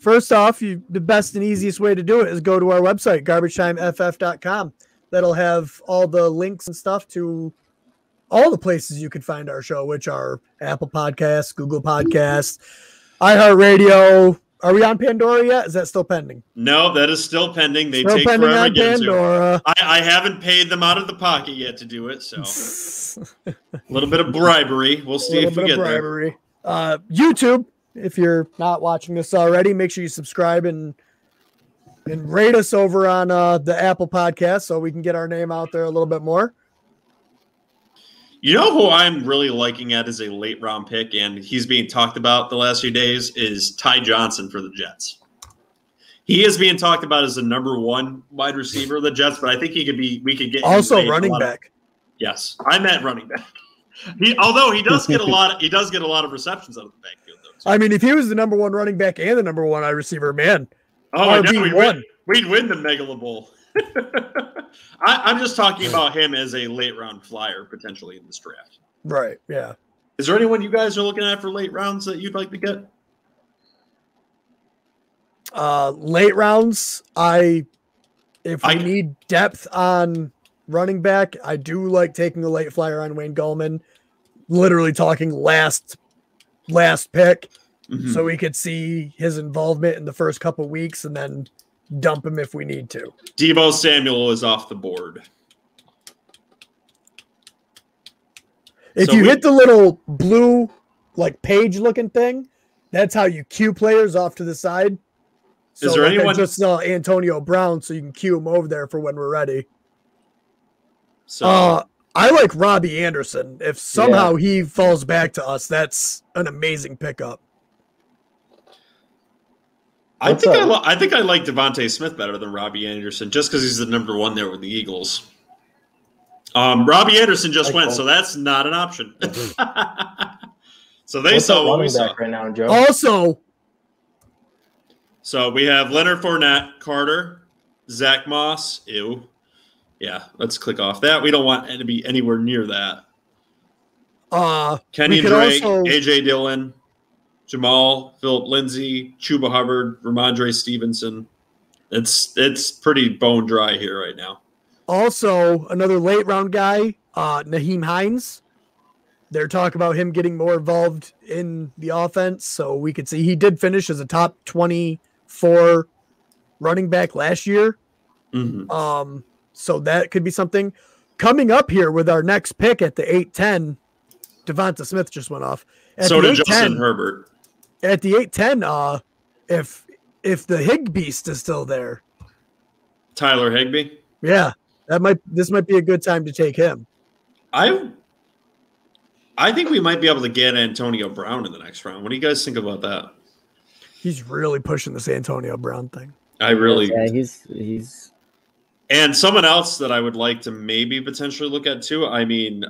First off, the best and easiest way to do it is go to our website, garbagetimeff.com. That'll have all the links and stuff to all the places you can find our show, which are Apple Podcasts, Google Podcasts, iHeartRadio. Are we on Pandora yet? Is that still pending? No, that is still pending. They still take pending forever on to get Pandora. I haven't paid them out of the pocket yet to do it, so a little bit of bribery. We'll see if we get there. YouTube, if you're not watching this already, make sure you subscribe and rate us over on the Apple Podcast so we can get our name out there a little bit more. You know who I'm really liking at as a late round pick, and he's being talked about the last few days, is Ty Johnson for the Jets. He is being talked about as the number 1 wide receiver of the Jets, but I think we could get also running back. Yes, I meant running back. Although he does get a lot of receptions out of the backfield, though. I mean, if he was the number 1 running back and the number 1 wide receiver, man. Oh, I know, we'd win the Megalabowl. I'm just talking about him as a late round flyer potentially in this draft. Right. Yeah. Is there anyone you guys are looking at for late rounds that you'd like to get? Late rounds, if we need depth on running back, I do like taking a late flyer on Wayne Gallman. Literally talking last pick, so we could see his involvement in the first couple weeks and then dump him if we need to. Deebo Samuel is off the board. If you hit the little blue, like page looking thing, that's how you cue players off to the side. So is there anyone just saw Antonio Brown, so you can cue him over there for when we're ready. So I like Robbie Anderson. If somehow he falls back to us, that's an amazing pickup. I think I like Devontae Smith better than Robbie Anderson just because he's the number 1 there with the Eagles. Robbie Anderson just went, so that's not an option. So they saw what we saw right now, Joe. Also, so we have Leonard Fournette, Carter, Zach Moss. Ew. Yeah, let's click off that. We don't want to be anywhere near that. Kenny Drake, AJ Dillon, Jamal, Philip Lindsay, Chuba Hubbard, Ramondre Stevenson. It's pretty bone dry here right now. Also, another late round guy, Nahim Heinz. They're talking about him getting more involved in the offense, so we could see he did finish as a top 24 running back last year. Mm-hmm. So that could be something. Coming up here with our next pick at the 8-10, Devonta Smith just went off. So did Justin Herbert. At the 8-10, if the Hig Beast is still there. Tyler Higbee? Yeah. This might be a good time to take him. I think we might be able to get Antonio Brown in the next round. What do you guys think about that? He's really pushing this Antonio Brown thing. Yeah, he's and someone else that I would like to maybe potentially look at too. I mean,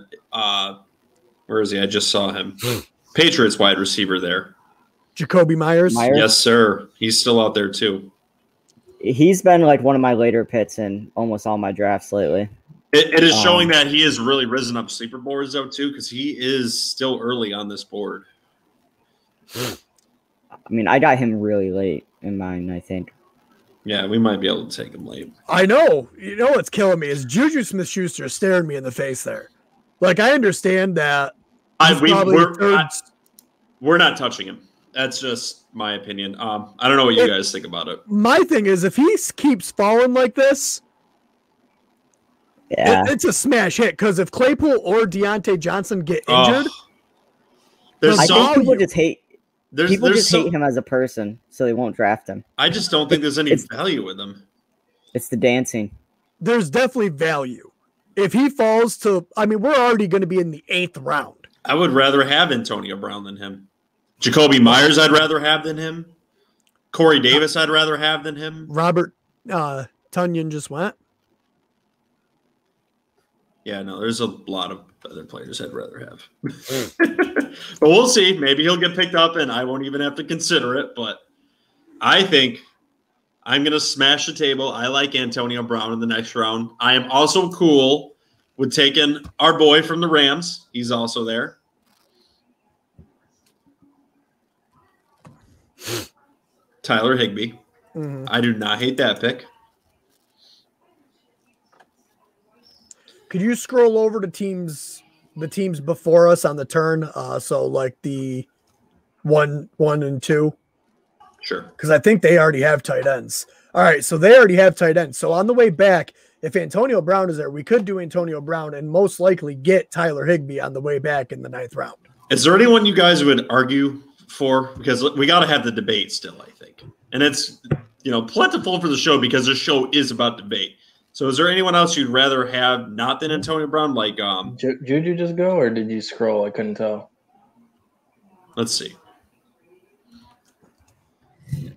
where is he? I just saw him. Patriots wide receiver there. Jacoby Myers? Yes, sir. He's still out there too. He's been like one of my later picks in almost all my drafts lately. It is showing that he has really risen up sleeper boards though too, because he is still early on this board. I mean, I got him really late in mine, I think. Yeah, we might be able to take him late. I know. You know what's killing me is Juju Smith-Schuster staring me in the face there. Like, I understand that. We're not touching him. That's just my opinion. I don't know what you guys think about it. My thing is, if he keeps falling like this, it's a smash hit. Because if Claypool or Deontay Johnson get injured, I think people just hate. People just hate him as a person, so they won't draft him. I just don't think there's any value with him. It's the dancing. There's definitely value. If he falls to, I mean, we're already going to be in the 8th round. I would rather have Antonio Brown than him. Jacoby Myers, I'd rather have than him. Corey Davis, I'd rather have than him. Robert Tonyan just went. Yeah, no, there's a lot of other players I'd rather have. But we'll see. Maybe he'll get picked up and I won't even have to consider it. But I think I'm going to smash the table. I like Antonio Brown in the next round. I am also cool with taking our boy from the Rams. He's also there. Tyler Higbee. Mm-hmm. I do not hate that pick. Could you scroll over to the teams before us on the turn? So like the 1 and 2. Sure. Because I think they already have tight ends. All right, so they already have tight ends. So on the way back, if Antonio Brown is there, we could do Antonio Brown and most likely get Tyler Higbee on the way back in the 9th round. Is there anyone you guys would argue for? Because we got to have the debate still, I think. And it's, plentiful for the show because the show is about debate. So is there anyone else you'd rather have not than Antonio Brown? Like, Juju just go, or did you scroll? I couldn't tell. Let's see.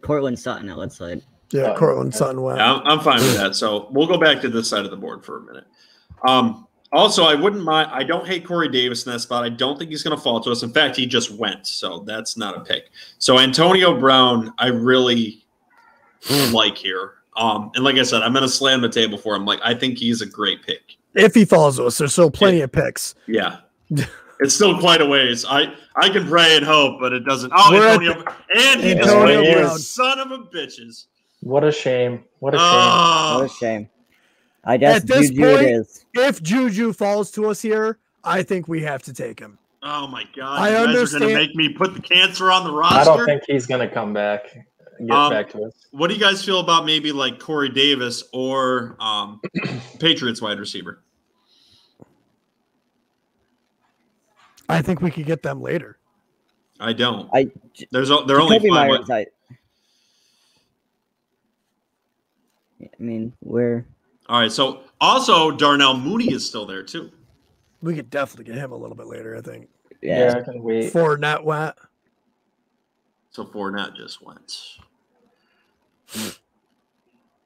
Cortland Sutton, it looks like. Yeah, Cortland Sutton went. Yeah, I'm fine with that. So we'll go back to this side of the board for a minute. Also, I wouldn't mind. I don't hate Corey Davis in that spot. I don't think he's going to fall to us. In fact, he just went, so that's not a pick. So Antonio Brown, I really like here. And like I said, I'm going to slam the table for him. Like, I think he's a great pick. If he falls to us, there's still plenty of picks. Yeah. It's still quite a ways. I can pray and hope, but it doesn't. Oh, Antonio. And he just went here. Son of a bitches. What a shame. What a shame. Oh. What a shame. I guess at this Juju point, it is. If Juju falls to us here, I think we have to take him. Oh, my God. I you guys are going to make me put the cancer on the roster? I don't think he's going to come back. Get back to us. What do you guys feel about maybe like Corey Davis or Patriots wide receiver? I think we could get them later. I don't. They're Jacoby only 5. Myers, I mean, we're all right. So also Darnell Mooney is still there too. We could definitely get him a little bit later, I think. Yeah, I can wait. Fournette went. So Fournette just went.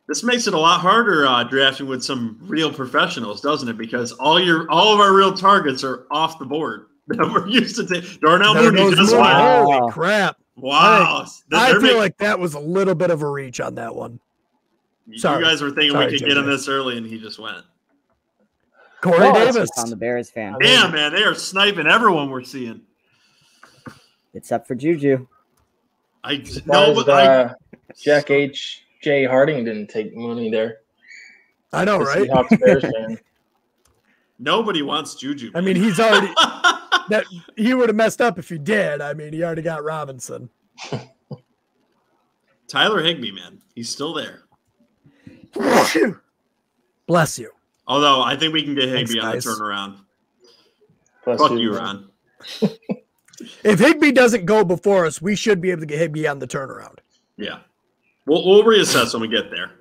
This makes it a lot harder drafting with some real professionals, doesn't it? Because all of our real targets are off the board that we're used to take. Darnell Mooney just went. Holy crap! Wow, I feel like that was a little bit of a reach on that one. Sorry. You guys were thinking we could get him this early, and he just went. Corey Davis on the Bears fan. Damn, man, they are sniping everyone we're seeing. Except for Juju. Jack H.J. Harding didn't take Mooney there. I know, right? Seahawks Bears fan. Nobody wants Juju. I mean, he's already that he would have messed up if he did. I mean, he already got Robinson. Tyler Higbee, man, he's still there. Bless you. Although I think we can get Higbee on the turnaround. Fuck you, Ron. If Higbee doesn't go before us, we should be able to get Higbee on the turnaround. Yeah. We'll reassess when we get there.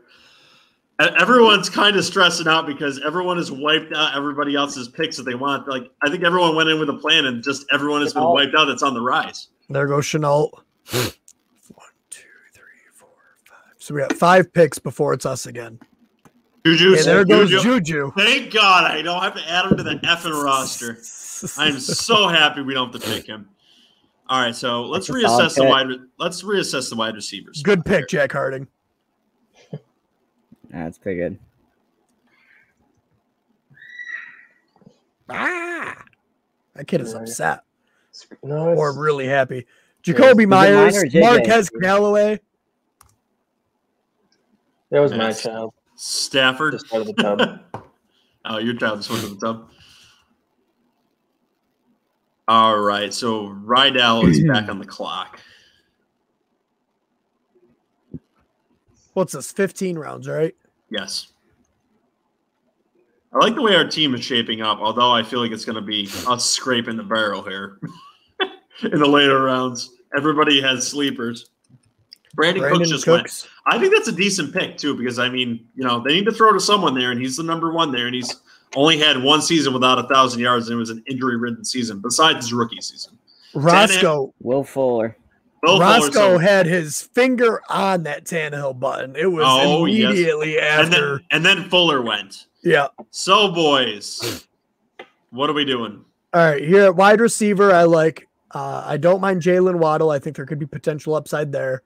Everyone's kind of stressing out because everyone has wiped out everybody else's picks that they want. Like, I think everyone went in with a plan and just everyone has been wiped out that's on the rise. There goes Chenault. 1, 2, 3, 4, 5. So we got 5 picks before it's us again. Juju. And there goes Juju. Thank God I don't have to add him to the effing roster. I'm so happy we don't have to pick him. All right, so let's reassess the wide receivers. Good pick, Jack Harding. That's pretty good. That kid is upset. No, or really happy. Jacoby Myers, Marquez Callaway. That was my child. Stafford. Just out of the tub. Oh, your child just went to the tub. All right, so Rydell is back on the clock. What's this? 15 rounds, right? Yes. I like the way our team is shaping up, although I feel like it's going to be us scraping the barrel here in the later rounds. Everybody has sleepers. Brandon Cooks just went. I think that's a decent pick, too, because, I mean, you know, they need to throw to someone there, and he's the number one there, and he's only had one season without 1,000 yards, and it was an injury-ridden season, besides his rookie season. Roscoe. Will Fuller. Roscoe had his finger on that Tannehill button. It was immediately after. And then Fuller went. Yeah. So, boys, what are we doing? All right, here at wide receiver, I like I don't mind Jalen Waddle. I think there could be potential upside there.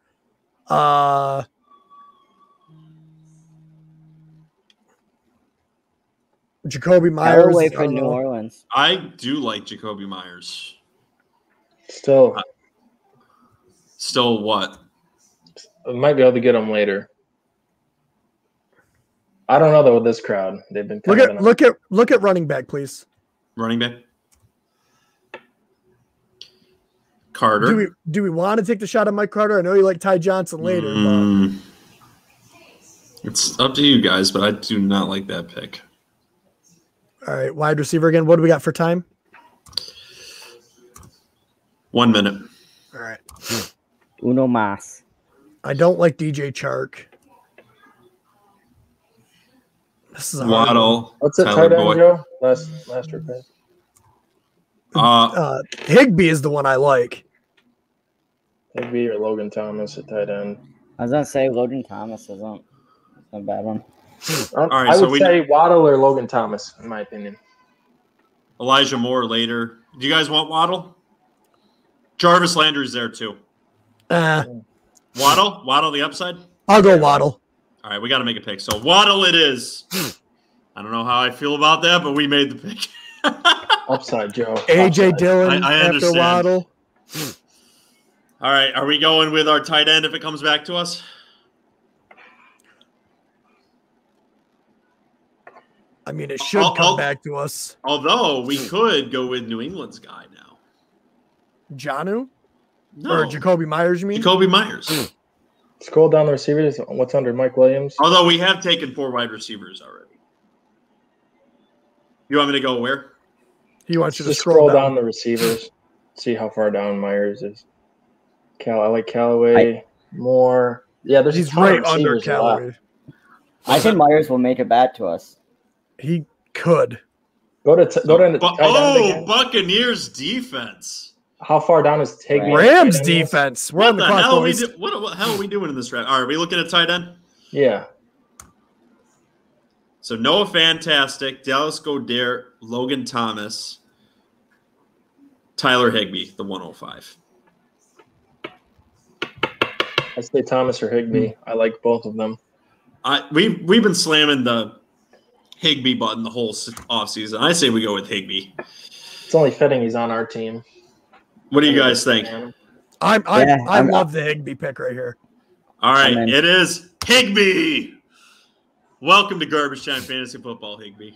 Jacoby Myers. Away for New Orleans. I do like Jacoby Myers. Still what? I might be able to get him later. I don't know though with this crowd. They've been look at running back, please. Running back. Carter. Do we want to take the shot on Mike Carter? I know you like Ty Johnson later. But... It's up to you guys, but I do not like that pick. All right, wide receiver again. What do we got for time? 1 minute. All right. Uno mas. I don't like DJ Chark. This is Waddle. What's it, tight end, Joe? Last pick. Higbee is the one I like. Higbee or Logan Thomas at tight end. I was gonna say Logan Thomas isn't a bad one. All right, I would say Waddle or Logan Thomas, in my opinion. Elijah Moore later. Do you guys want Waddle? Jarvis Landry's there too. Waddle the upside? I'll go Waddle. All right, we got to make a pick. So Waddle it is. I don't know how I feel about that, but we made the pick. Upside, Joe. AJ Dillon I after understand. Waddle. All right, are we going with our tight end if it comes back to us? I mean, it should come back to us. Although we could go with New England's guy now. Jonnu? No. Or Jacoby Myers, you mean? Jacoby Myers. Scroll down the receivers. What's under Mike Williams? Although we have taken 4 wide receivers already. You want me to go where? He wants you to Just scroll down the receivers. See how far down Myers is. I like Callaway more. Yeah, he's right under Callaway. I think Myers will make it back to us. He could. Go to tight end again. Buccaneers defense. How far down is Higbee? Rams defense. We're on the clock, boys. What the hell are we doing in this draft? Are we looking at tight end? Yeah. So Noah Fantastic, Dallas Goedert, Logan Thomas, Tyler Higbee, the 105. I say Thomas or Higbee. I like both of them. We've been slamming the Higbee button the whole offseason. I say we go with Higbee. It's only fitting he's on our team. What do you guys think? I love the Higbee pick right here. All right, it is Higbee. Welcome to Garbage Time Fantasy Football, Higbee.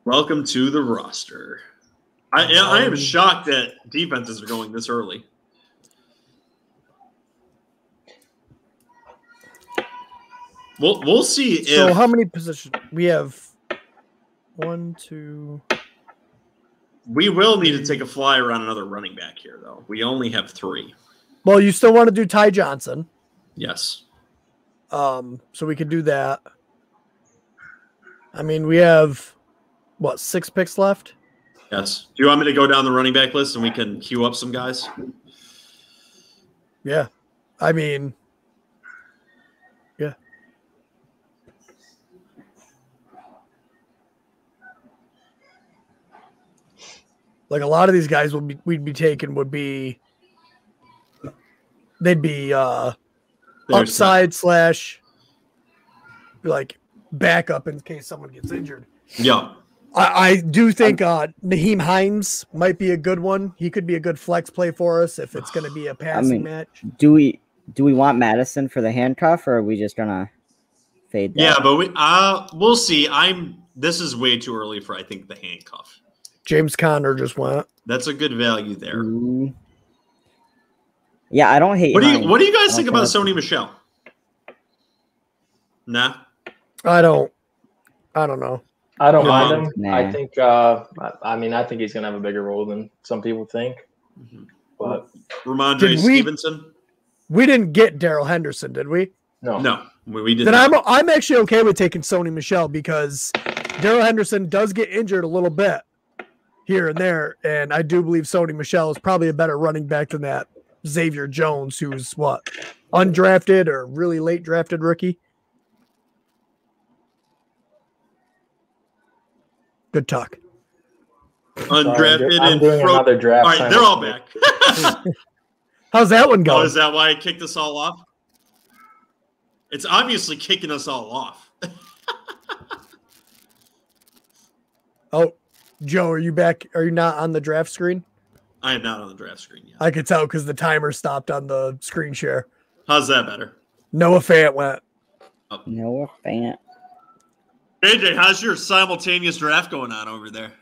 Welcome to the roster. I am shocked that defenses are going this early. We'll see. So how many positions we have? 1, 2. We will need to take a flyer on another running back here, though. We only have 3. Well, you still want to do Ty Johnson. Yes. So we could do that. I mean, we have, 6 picks left? Yes. Do you want me to go down the running back list and we can queue up some guys? Yeah. I mean, yeah. Like a lot of these guys we'd be taking would be they'd be upside / like backup in case someone gets injured. Yeah. I do think Nahim Heinz might be a good one. He could be a good flex play for us if it's going to be a passing match. Do we want Madison for the handcuff, or are we just gonna fade that? Yeah, but we'll see. This is way too early for I think the handcuff. James Conner just went. That's a good value there. Ooh. Yeah, I don't hate. What do you guys think about Sony Michel? Nah. I don't know. I don't mind him. Nah. I think. I think he's gonna have a bigger role than some people think. Mm-hmm. But Ramondre Stevenson. We didn't get Darrell Henderson, did we? No, we did. Then I'm actually okay with taking Sony Michel because Darrell Henderson does get injured a little bit here and there, and I do believe Sony Michel is probably a better running back than that Xavier Jones, who's undrafted or really late drafted rookie. Good talk. Undrafted I'm doing another draft. All right, they're all back. How's that one going? Oh, is that why it kicked us all off? It's obviously kicking us all off. Oh, Joe, are you back? Are you not on the draft screen? I am not on the draft screen yet. I could tell because the timer stopped on the screen share. How's that better? Noah Fant went. Oh. Noah Fant. AJ, how's your simultaneous draft going on over there?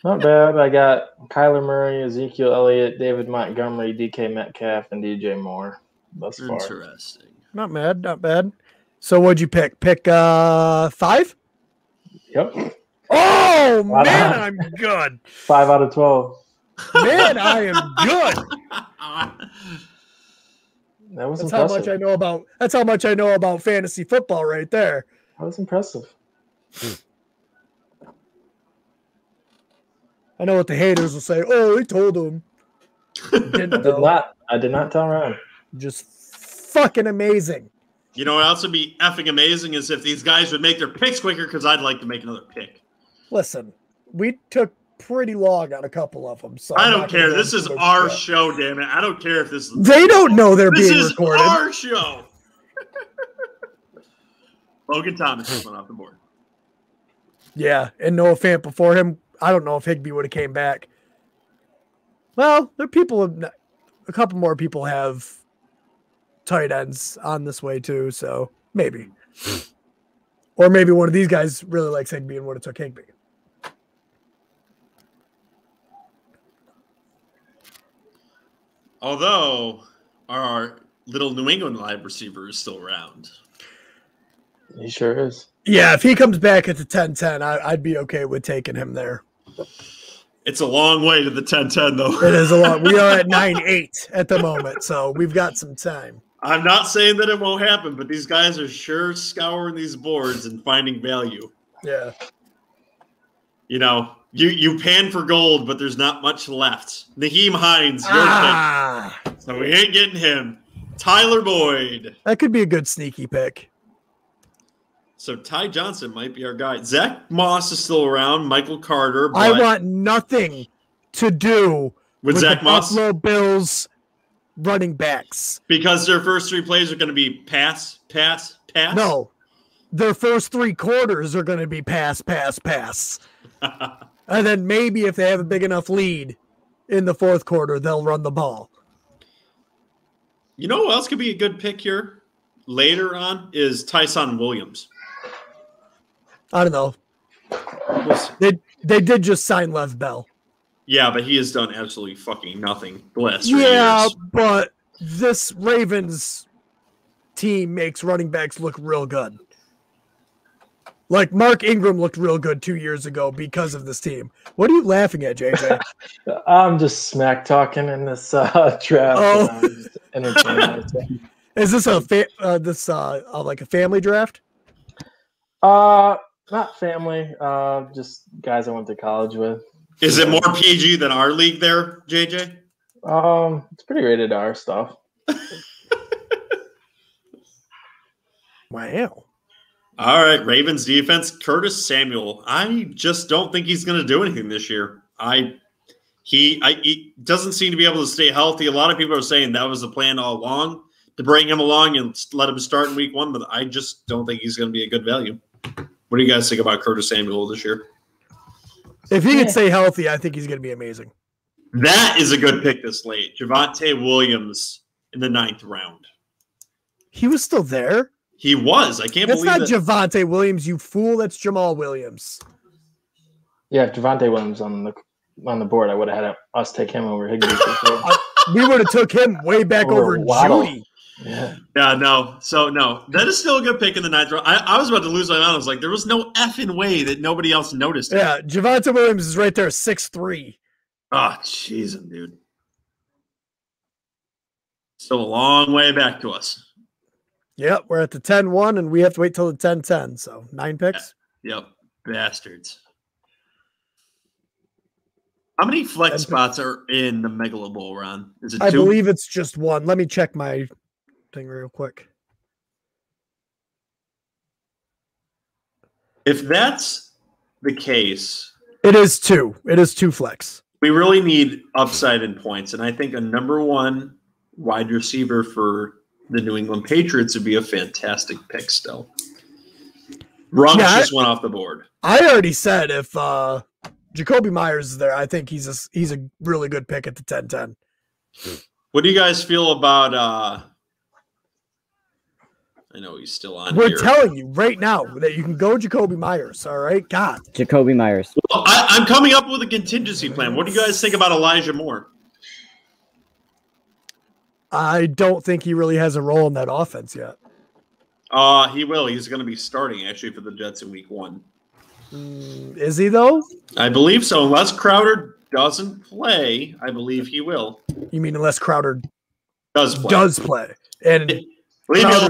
not bad. I got Kyler Murray, Ezekiel Elliott, David Montgomery, DK Metcalf, and DJ Moore thus far. Interesting. Not bad, not bad. So what'd you pick? Pick 5? Yep. Oh man, I'm good. 5 out of 12. Man, I am good. That was That's impressive. how much I know about. That's how much I know about fantasy football, right there. That was impressive. I know what the haters will say. Oh, he told him. I did not tell Ron. Just fucking amazing. You know what else would be effing amazing is if these guys would make their picks quicker because I'd like to make another pick. Listen, we took pretty long on a couple of them. So I don't care. This is our show, damn it. I don't care if this is. They don't know they're being recorded. This is our show. Logan Thomas went off the board. Yeah, and Noah Fant before him. I don't know if Higbee would have came back. Well, a couple more people have tight ends on this way too, so maybe. Or maybe one of these guys really likes Higbee and would have took Higbee. Although our little New England wide receiver is still around. He sure is. Yeah, if he comes back at the 10-10, I'd be okay with taking him there. It's a long way to the 10-10, though. It is a lot. We are at 9-8 at the moment, so we've got some time. I'm not saying that it won't happen, but these guys are sure scouring these boards and finding value. Yeah. You know, you pan for gold, but there's not much left. Nahim Heinz, your pick. So we ain't getting him. Tyler Boyd. That could be a good sneaky pick. So Ty Johnson might be our guy. Zach Moss is still around. Michael Carter. I want nothing to do with Zach Moss. Buffalo Bills running backs. Because their first 3 plays are going to be pass, pass, pass? No. Their first 3 quarters are going to be pass, pass, pass. And then maybe if they have a big enough lead in the 4th quarter, they'll run the ball. You know who else could be a good pick here later on is Tyson Williams. I don't know. They did just sign Lev Bell. Yeah, but he has done absolutely fucking nothing the last 3 years. But this Ravens team makes running backs look real good. Like Mark Ingram looked real good 2 years ago because of this team. What are you laughing at, JJ? I'm just smack talking in this draft. Oh. Entertaining. Is this like a family draft? Not family. Just guys I went to college with. Is it more PG than our league there, JJ? It's pretty rated R stuff. Wow. All right, Ravens defense, Curtis Samuel. I just don't think he's going to do anything this year. He doesn't seem to be able to stay healthy. A lot of people are saying that was the plan all along, to bring him along and let him start in week 1, but I just don't think he's going to be a good value. What do you guys think about Curtis Samuel this year? If he can stay healthy, I think he's going to be amazing. That is a good pick this late. Javonte Williams in the 9th round. He was still there? He was. I can't believe that. That's not Javonte Williams, you fool. That's Jamal Williams. Yeah, if Javonte Williams on the board, I would have had us take him over Higbee. We would have took him way back over Judy. Yeah, no. So, no. That is still a good pick in the 9th round. I was about to lose my mind. I was like, there was no effing way that nobody else noticed it. Yeah, Javonte Williams is right there, 6'3". Oh, jeez, dude. Still a long way back to us. Yep, we're at the 10-1, and we have to wait till the 10-10, so 9 picks. Yep, bastards. How many flex spots are in the Megalabowl, Ron? Is it 2? I believe it's just 1. Let me check my thing real quick. If that's the case, it is 2. It is 2 flex. We really need upside in points, and I think a number 1 wide receiver for the New England Patriots would be a fantastic pick still. Runge just went off the board. I already said if Jacoby Myers is there, I think he's a really good pick at the 10-10. What do you guys feel about I know he's still on We're here. telling you right now that you can go Jacoby Myers, all right? God. Jacoby Myers. Well, I'm coming up with a contingency plan. What do you guys think about Elijah Moore? I don't think he really has a role in that offense yet. He will. He's going to be starting, actually, for the Jets in week 1. Is he, though? I believe so. Unless Crowder doesn't play, I believe he will. You mean unless Crowder does play. And leave me alone.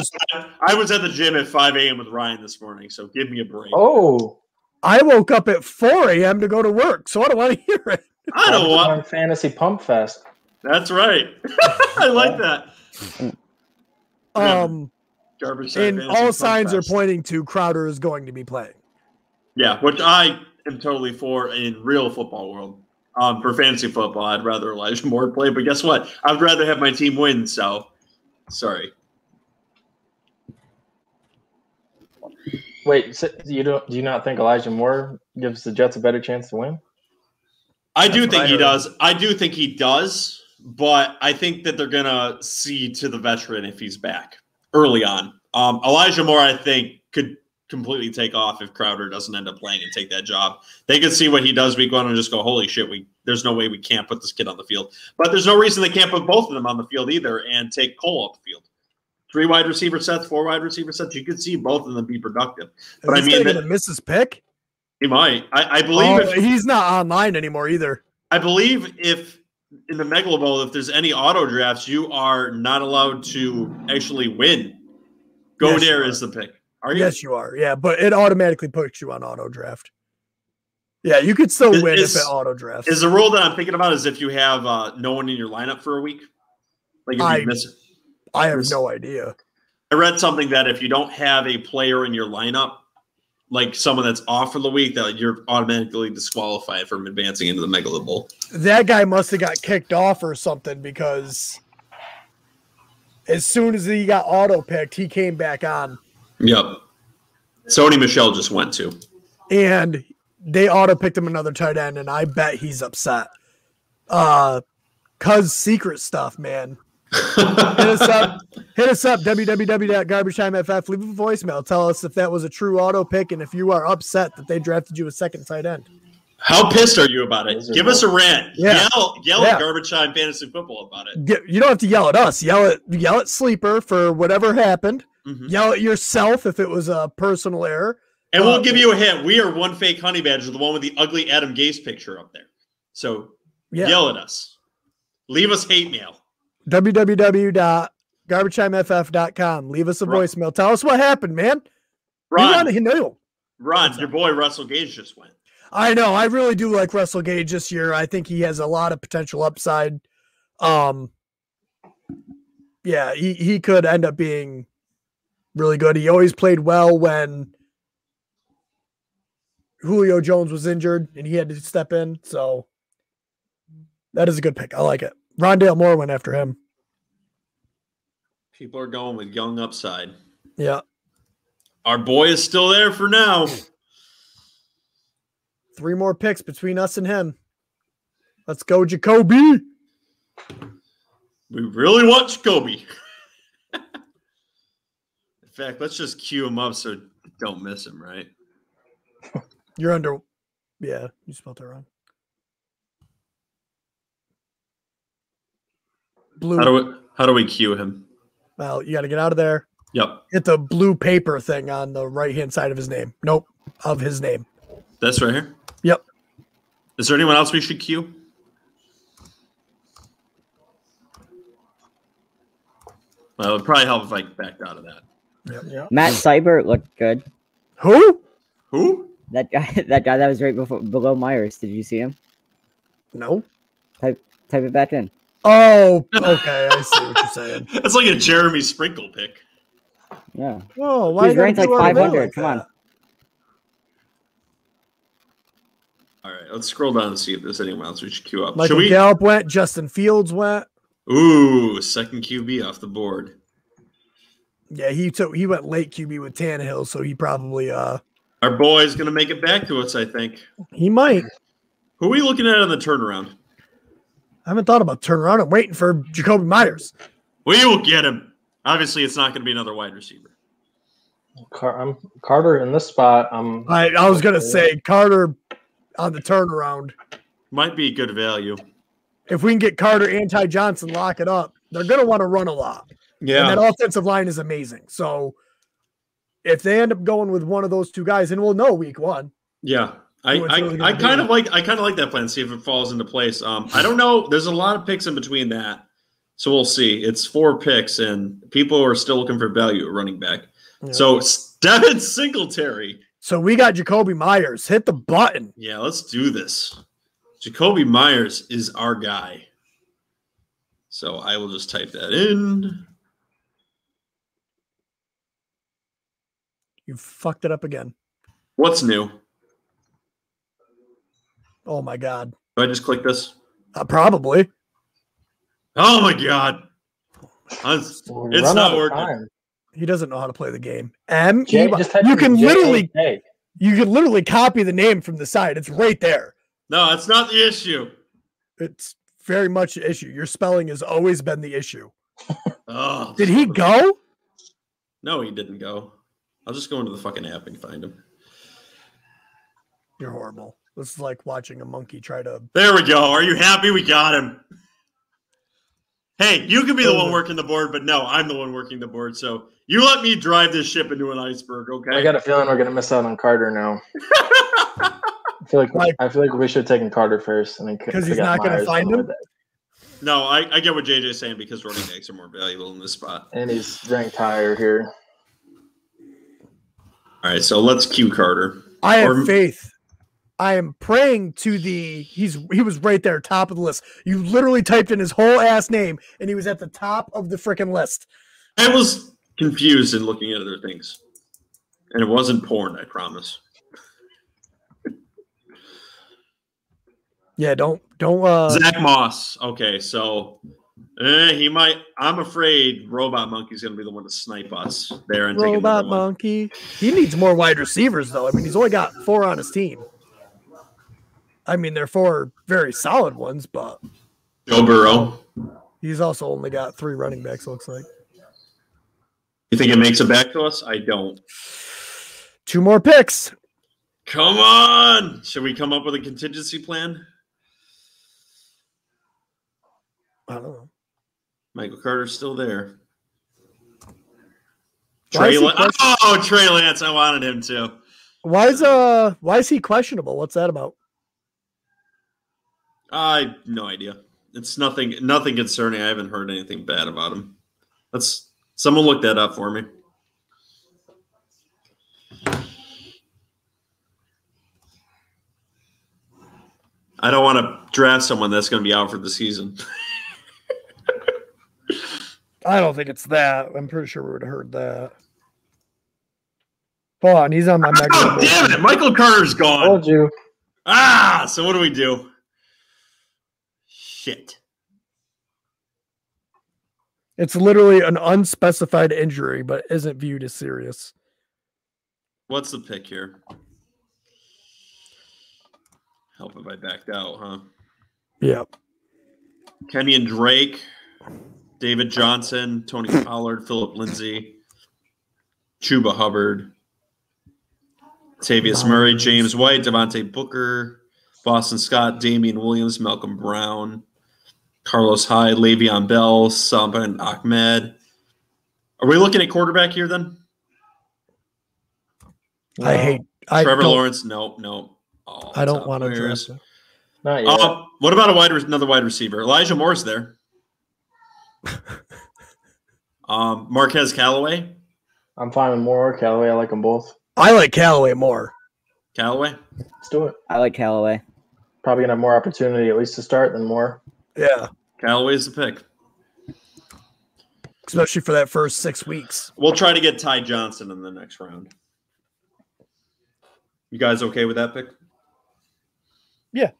I was at the gym at 5 a.m. with Ryan this morning, so give me a break. Oh. I woke up at 4 a.m. to go to work, so I don't want to hear it. I don't want Fantasy Pump Fest. That's right. I like that. And all signs are pointing to Crowder is going to be playing. Yeah, which I am totally for in real football world. For fantasy football, I'd rather Elijah Moore play, but guess what? I'd rather have my team win, so sorry. Wait, so do you not think Elijah Moore gives the Jets a better chance to win? I do think he does. I do think he does. But I think that they're going to see to the veteran if he's back early on. Elijah Moore, I think, could completely take off if Crowder doesn't end up playing and take that job. They could see what he does week 1 and just go, holy shit, there's no way we can't put this kid on the field. But there's no reason they can't put both of them on the field either and take Cole off the field. 3 wide receiver sets, 4 wide receiver sets. You could see both of them be productive. But I mean, going to miss his pick? He might. I believe he's not online anymore either. I believe if in the Megalabowl, if there's any auto drafts, you are not allowed to actually win. Godare is the pick. Are you? Yes, you are. Yeah, but it automatically puts you on auto draft. Yeah, you could still win if it auto drafts. Is the rule that I'm thinking about is if you have no one in your lineup for a week? Like if you miss it? I have no idea. I read something that if you don't have a player in your lineup, like someone that's off for the week, that you're automatically disqualified from advancing into the Megalabowl. That guy must have got kicked off or something because as soon as he got auto picked, he came back on. Yep. Sony Michel just went to. And they auto picked him another tight end, and I bet he's upset. Cuz secret stuff, man. Hit us up, www.garbagetimeff. Leave a voicemail. Tell us if that was a true auto pick and if you are upset that they drafted you a second tight end. How pissed are you about it? Give us a rant. Yeah. Yell at Garbage Time Fantasy Football about it. You don't have to yell at us. Yell at Sleeper for whatever happened. Mm-hmm. Yell at yourself if it was a personal error. And we'll give you a hint. We are one fake honey badger, the one with the ugly Adam Gase picture up there. So yell at us. Leave us hate mail. www.garbagetimeff.com. Leave us a voicemail. Tell us what happened, man. Ron, your boy Russell Gage just went. I know. I really do like Russell Gage this year. I think he has a lot of potential upside. Yeah, he could end up being really good. He always played well when Julio Jones was injured and he had to step in. So that is a good pick. I like it. Rondale Moore went after him. People are going with young upside. Yeah. Our boy is still there for now. 3 more picks between us and him. Let's go, Jacoby. We really want Jacoby. In fact, let's just cue him up so don't miss him, right? You're under. Yeah, you spelled that wrong. Blue. How do we cue him? Well, you got to get out of there. Yep. Hit the blue paper thing on the right-hand side of his name. Nope, of his name. That's right here? Yep. Is there anyone else we should cue? Well, it would probably help if I backed out of that. Yep. Matt Seibert looked good. Who? That guy that was right below Myers. Did you see him? No. Type it back in. Oh, okay. I see what you're saying. That's like a Jeremy Sprinkle pick. Yeah. Oh, why he's ranked like 500. Come on. All right, let's scroll down and see if there's anyone else we should queue up. Michael Gallup went. Justin Fields went. Ooh, second QB off the board. Yeah, he went late QB with Tannehill, so he probably Our boy's gonna make it back to us, I think. He might. Who are we looking at on the turnaround? I haven't thought about turnaround. I'm waiting for Jacoby Myers. We will get him. Obviously, it's not going to be another wide receiver. Carter in this spot. I was gonna say Carter on the turnaround might be good value. If we can get Carter and Ty Johnson, lock it up. They're gonna want to run a lot. Yeah, and that offensive line is amazing. So if they end up going with one of those two guys, and we'll know week 1. Yeah. I kind of like that plan. See if it falls into place. I don't know. There's a lot of picks in between that, so we'll see. It's 4 picks, and people are still looking for value at running back. Yeah. So Devin Singletary. So we got Jacoby Myers. Hit the button. Yeah, let's do this. Jacoby Myers is our guy. So I will just type that in. You fucked it up again. What's new? Oh, my God. Do I just click this? Probably. Oh, my God. It's not working. He doesn't know how to play the game. You can literally copy the name from the side. It's right there. No, it's not the issue. It's very much the issue. Your spelling has always been the issue. Oh, did he go? No, he didn't go. I'll just go into the fucking app and find him. You're horrible. This is like watching a monkey try to... There we go. Are you happy we got him? Hey, you can be the one working the board, but no, I'm the one working the board. So you let me drive this ship into an iceberg, okay? I got a feeling we're going to miss out on Carter now. I feel like we should have taken Carter first. Because he's not going to find him? No, I get what JJ's saying because running backs are more valuable in this spot. And he's ranked higher here. All right, so let's cue Carter. I have faith. I am praying to he was right there, top of the list. You literally typed in his whole ass name, and he was at the top of the freaking list. I was confused in looking at other things. And it wasn't porn, I promise. Yeah, don't Zach Moss. Okay, so he might. I'm afraid Robot Monkey's going to be the one to snipe us there and take Robot Monkey. He needs more wide receivers, though. I mean, he's only got 4 on his team. I mean, they're 4 very solid ones, but Joe Burrow. He's also only got 3 running backs. Looks like. You think it makes it back to us? I don't. 2 more picks. Come on! Should we come up with a contingency plan? I don't know. Michael Carter's still there. Trey Lance! I wanted him to. Why is he questionable? What's that about? I have no idea. It's nothing concerning. I haven't heard anything bad about him. Someone look that up for me. I don't want to draft someone that's going to be out for the season. I don't think it's that. I'm pretty sure we would have heard that. Hold on, he's on my Megalodon. Oh, damn it! Michael Carter's gone. Told you. So what do we do? Shit. It's literally an unspecified injury, but isn't viewed as serious. What's the pick here? Help if I backed out, huh? Yeah. Kenyon Drake, David Johnson, Tony Pollard, Phillip Lindsay, Chuba Hubbard, Tavius Murray, James White, Devontae Booker, Boston Scott, Damian Williams, Malcolm Brown, Carlos Hyde, Le'Veon Bell, Salman Ahmed. Are we looking at quarterback here then? Trevor Lawrence. No. Oh, I don't want to draft him. Not yet. What about another wide receiver? Elijah Moore's there. Marquez Callaway. I'm fine with Moore, Callaway. I like them both. I like Callaway more. Callaway? Let's do it. I like Callaway. Probably going to have more opportunity at least to start than Moore. Yeah. Callaway's the pick. Especially for that first 6 weeks. We'll try to get Ty Johnson in the next round. You guys okay with that pick? Yeah.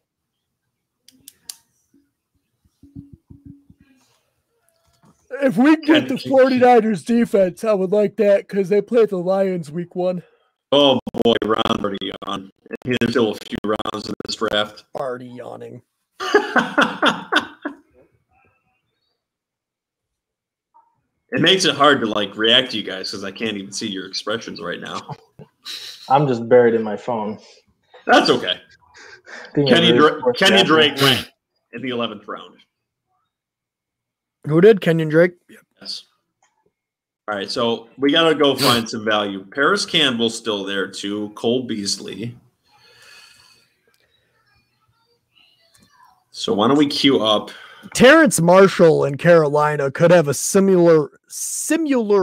If we get the 49ers defense, I would like that because they played the Lions week 1. Oh, boy, Ron's already on. There's still a few rounds in this draft. Already yawning. It makes it hard to react to you guys because I can't even see your expressions right now. I'm just buried in my phone. That's okay. Kenny Drake went in the 11th round. Who did? Kenyon Drake? Yes. All right, so we got to go find some value. Paris Campbell's still there too. Cole Beasley. So why don't we queue up? Terrence Marshall in Carolina could have a similar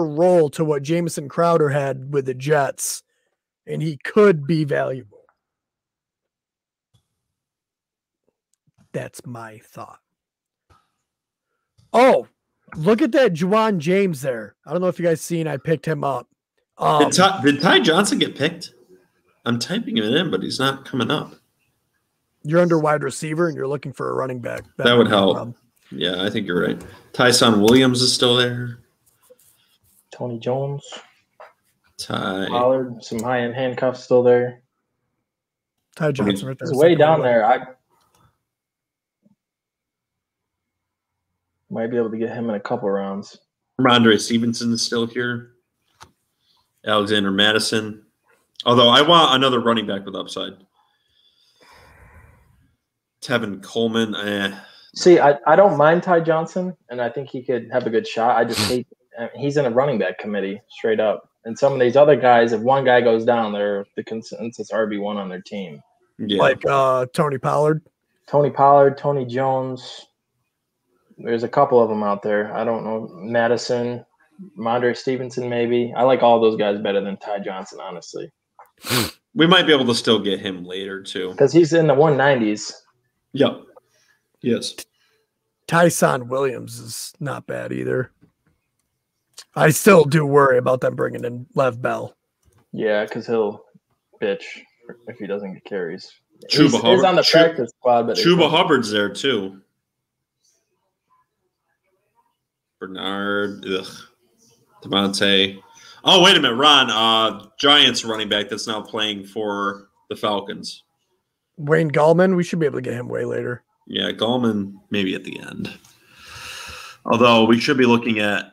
role to what Jamison Crowder had with the Jets, and he could be valuable. That's my thought. Oh, look at that Juwan James there. I don't know if you guys seen. I picked him up. Did Ty Johnson get picked? I'm typing it in, but he's not coming up. You're under wide receiver, and you're looking for a running back. That would help. Yeah, I think you're right. Tyson Williams is still there. Tony Jones. Ty Pollard, some high-end handcuffs still there. Ty Johnson right there. He's way down there. I might be able to get him in a couple rounds. Ramondre Stevenson is still here. Alexander Madison. Although I want another running back with upside. Tevin Coleman. See, I don't mind Ty Johnson, and I think he could have a good shot. I just hate he's in a running back committee, straight up. And some of these other guys, if one guy goes down, they're the consensus RB1 on their team. Yeah. Like Tony Pollard. Tony Pollard, Tony Jones. There's a couple of them out there. I don't know. Madison, Mondre Stevenson, maybe. I like all those guys better than Ty Johnson, honestly. We might be able to still get him later, too. Because he's in the 190s. Yep. Yes. Tyson Williams is not bad either. I still do worry about them bringing in Lev Bell. Yeah, because he'll bitch if he doesn't get carries. Chuba He's Hubbard. on the practice squad, but Chuba Hubbard's there, too. Bernard. Ugh. Devontae. Oh, wait a minute, Ron. Giants running back that's now playing for the Falcons. Wayne Gallman, we should be able to get him way later. Yeah, Gallman maybe at the end. Although we should be looking at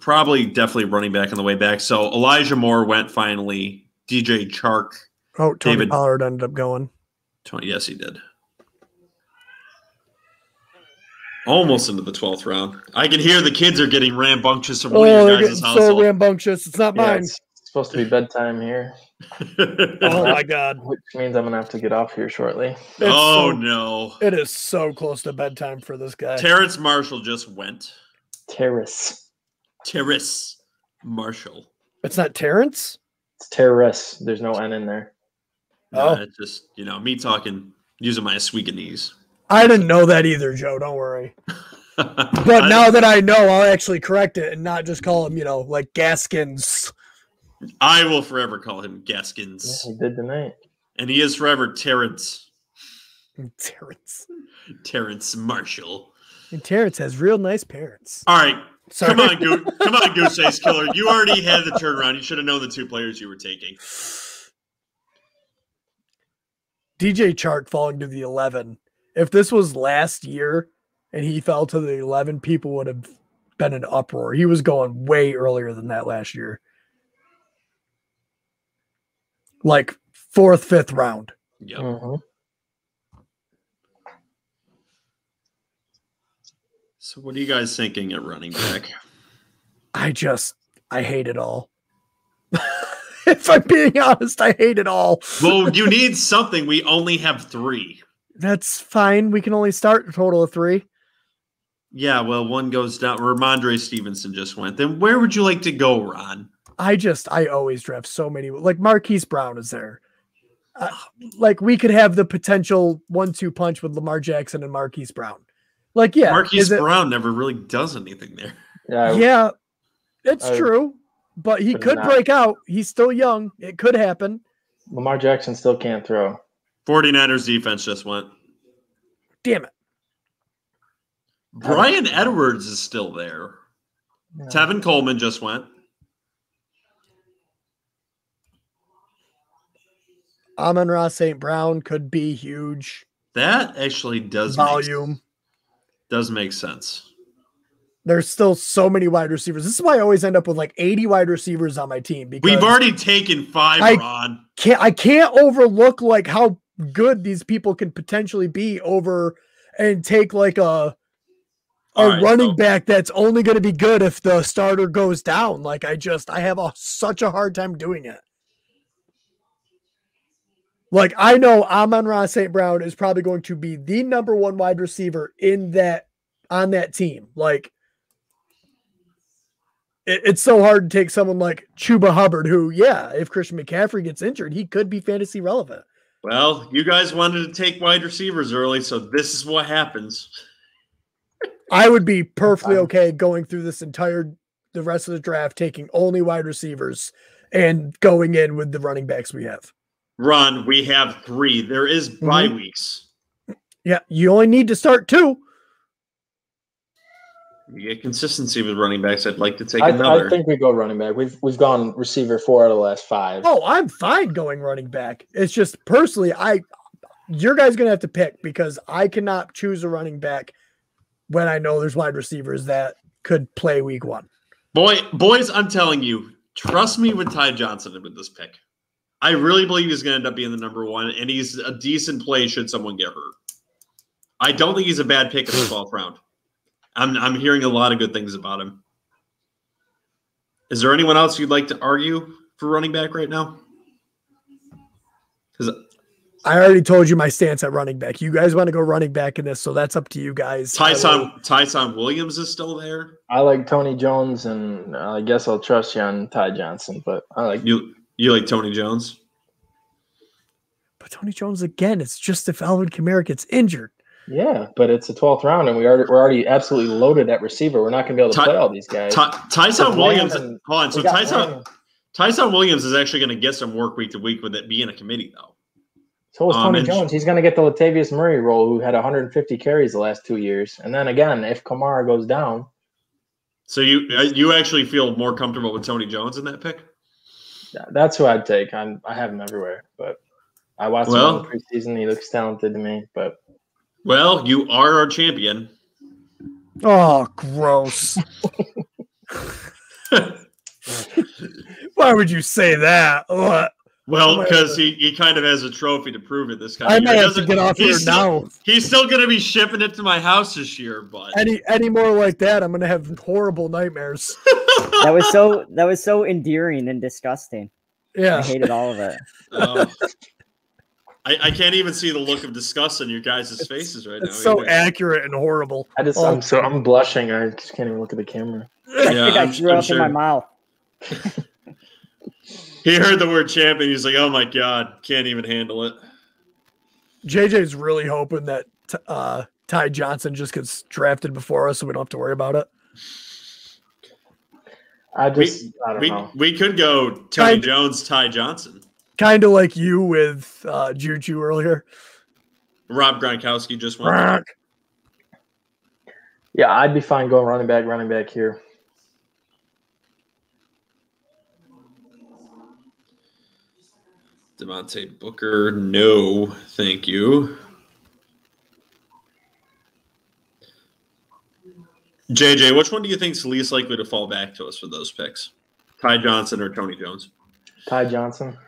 probably definitely running back on the way back. So Elijah Moore went finally. DJ Chark. Oh, Tony David Pollard ended up going. Yes, he did. Almost into the 12th round. I can hear the kids are getting rambunctious from one of your guys' household. So rambunctious. It's not mine. It's supposed to be bedtime here. Oh, my God. Which means I'm going to have to get off here shortly. No. It is so close to bedtime for this guy. Terrence Marshall just went. Terrace Marshall. It's not Terrence? It's Terrace. There's no N in there. No, it's just, me talking, using my Sweeganese. I didn't know that either, Joe. Don't worry. But now that I know, I'll actually correct it and not just call him, like Gaskins. I will forever call him Gaskins. Yeah, he did tonight. And he is forever Terrence. Terrence Marshall. And Terrence has real nice parents. All right. Sorry. Come on, Goose Face Killer. You already had the turnaround. You should have known the two players you were taking. DJ Chark falling to the 11. If this was last year and he fell to the 11, people would have been in uproar. He was going way earlier than that last year. Like 4th, 5th round. Yep. Mm-hmm. So what are you guys thinking at running back? I hate it all. If I'm being honest, I hate it all. Well, you need something. We only have 3. That's fine. We can only start a total of 3. Yeah, well, one goes down. Ramondre Stevenson just went. Then where would you like to go, Ron? I always draft so many. Like Marquise Brown is there. Like we could have the potential 1-2 punch with Lamar Jackson and Marquise Brown. Like, yeah. Marquise Brown never really does anything there. Yeah, it's true. But he could break out. He's still young. It could happen. Lamar Jackson still can't throw. 49ers defense just went. Damn it. Brian Edwards is still there. Yeah. Tevin Coleman just went. Amon-Ra St. Brown could be huge. That actually does make sense. There's still so many wide receivers. This is why I always end up with like 80 wide receivers on my team. Because we've already taken 5, Ron. I can't overlook like how good these people can potentially be over and take like a running back that's only going to be good if the starter goes down. Like I have such a hard time doing it. Like I know Amon-Ra St. Brown is probably going to be the number 1 wide receiver on that team. Like it's so hard to take someone like Chuba Hubbard, who, if Christian McCaffrey gets injured, he could be fantasy relevant. Well, you guys wanted to take wide receivers early, so this is what happens. I would be perfectly okay going through the rest of the draft, taking only wide receivers and going in with the running backs we have. Ron, we have 3. There is bye weeks. Yeah, you only need to start 2. You get consistency with running backs. I'd like to take another. I think we go running back. We've gone receiver 4 out of the last 5. Oh, I'm fine going running back. It's just personally, your guys gonna have to pick because I cannot choose a running back when I know there's wide receivers that could play week 1. Boys, I'm telling you, trust me with Ty Johnson with this pick. I really believe he's going to end up being the number 1, and he's a decent play should someone get hurt. I don't think he's a bad pick in the 12th round. I'm hearing a lot of good things about him. Is there anyone else you'd like to argue for running back right now? Because I already told you my stance at running back. You guys want to go running back in this, so that's up to you guys. Tyson Williams is still there. I like Tony Jones, and I guess I'll trust you on Ty Johnson. But I like you. You like Tony Jones? But Tony Jones again. It's just if Alvin Kamara gets injured. Yeah, but it's a 12th round, and we're already absolutely loaded at receiver. We're not going to be able to play all these guys. Tyson Williams. Hold on. So Tyson Williams is actually going to get some work week to week with it being a committee, though. So is Tony Jones. He's going to get the Latavius Murray role, who had 150 carries the last 2 years. And then again, if Kamara goes down. So you actually feel more comfortable with Tony Jones in that pick? That's who I'd take. I have him everywhere. But I watched him in the preseason. He looks talented to me. Well, you are our champion. Oh, gross. Why would you say that? What? Well, because he kind of has a trophy to prove it this kind of year. I might have to get off here now. He's still going to be shipping it to my house this year, but any more like that, I'm going to have horrible nightmares. That was so endearing and disgusting. Yeah, I hated all of it. I can't even see the look of disgust on your guys' faces right now. It's so accurate and horrible. I'm blushing. I just can't even look at the camera. I think I threw up in my mouth. He heard the word champion. He's like, "Oh my god, can't even handle it." JJ's really hoping that Ty Johnson just gets drafted before us, so we don't have to worry about it. I don't know. We could go Tony Jones, Ty Johnson. Kind of like you with Juju earlier. Rob Gronkowski just went. Yeah, I'd be fine going running back here. Devontae Booker, no, thank you. JJ, which one do you think is least likely to fall back to us for those picks? Ty Johnson or Tony Jones? Ty Johnson.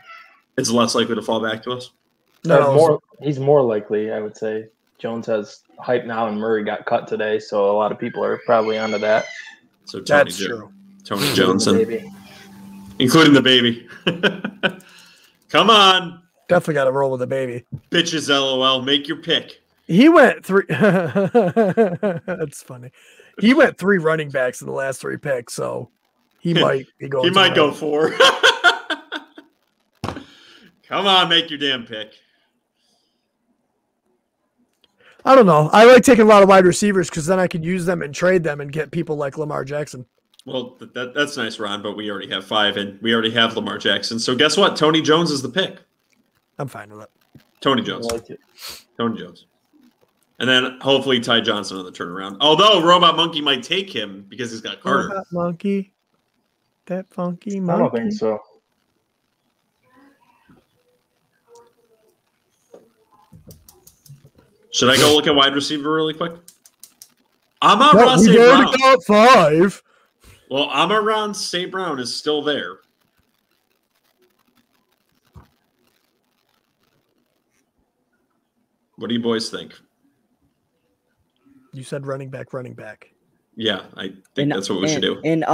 It's less likely to fall back to us? No, he's more likely, I would say. Jones has hype now, and Murray got cut today, so a lot of people are probably onto that. So that's true. Tony Johnson. Including the baby. Come on. Definitely got to roll with the baby. Bitches, LOL. Make your pick. He went 3. That's funny. He went 3 running backs in the last 3 picks, so he might be going. He might go 4. Come on, make your damn pick. I don't know. I like taking a lot of wide receivers because then I can use them and trade them and get people like Lamar Jackson. Well, that's nice, Ron, but we already have 5, and we already have Lamar Jackson. So guess what? Tony Jones is the pick. I'm fine with it. Tony Jones. I like it. Tony Jones. And then hopefully Ty Johnson on the turnaround. Although Robot Monkey might take him because he's got Carter. Robot Monkey. That funky monkey. I don't think so. Should I go look at wide receiver really quick? Amon-Ra St. Brown. Already got 5. Well, Amon-Ra St. Brown is still there. What do you boys think? You said running back. Yeah, I think that's what we should do. In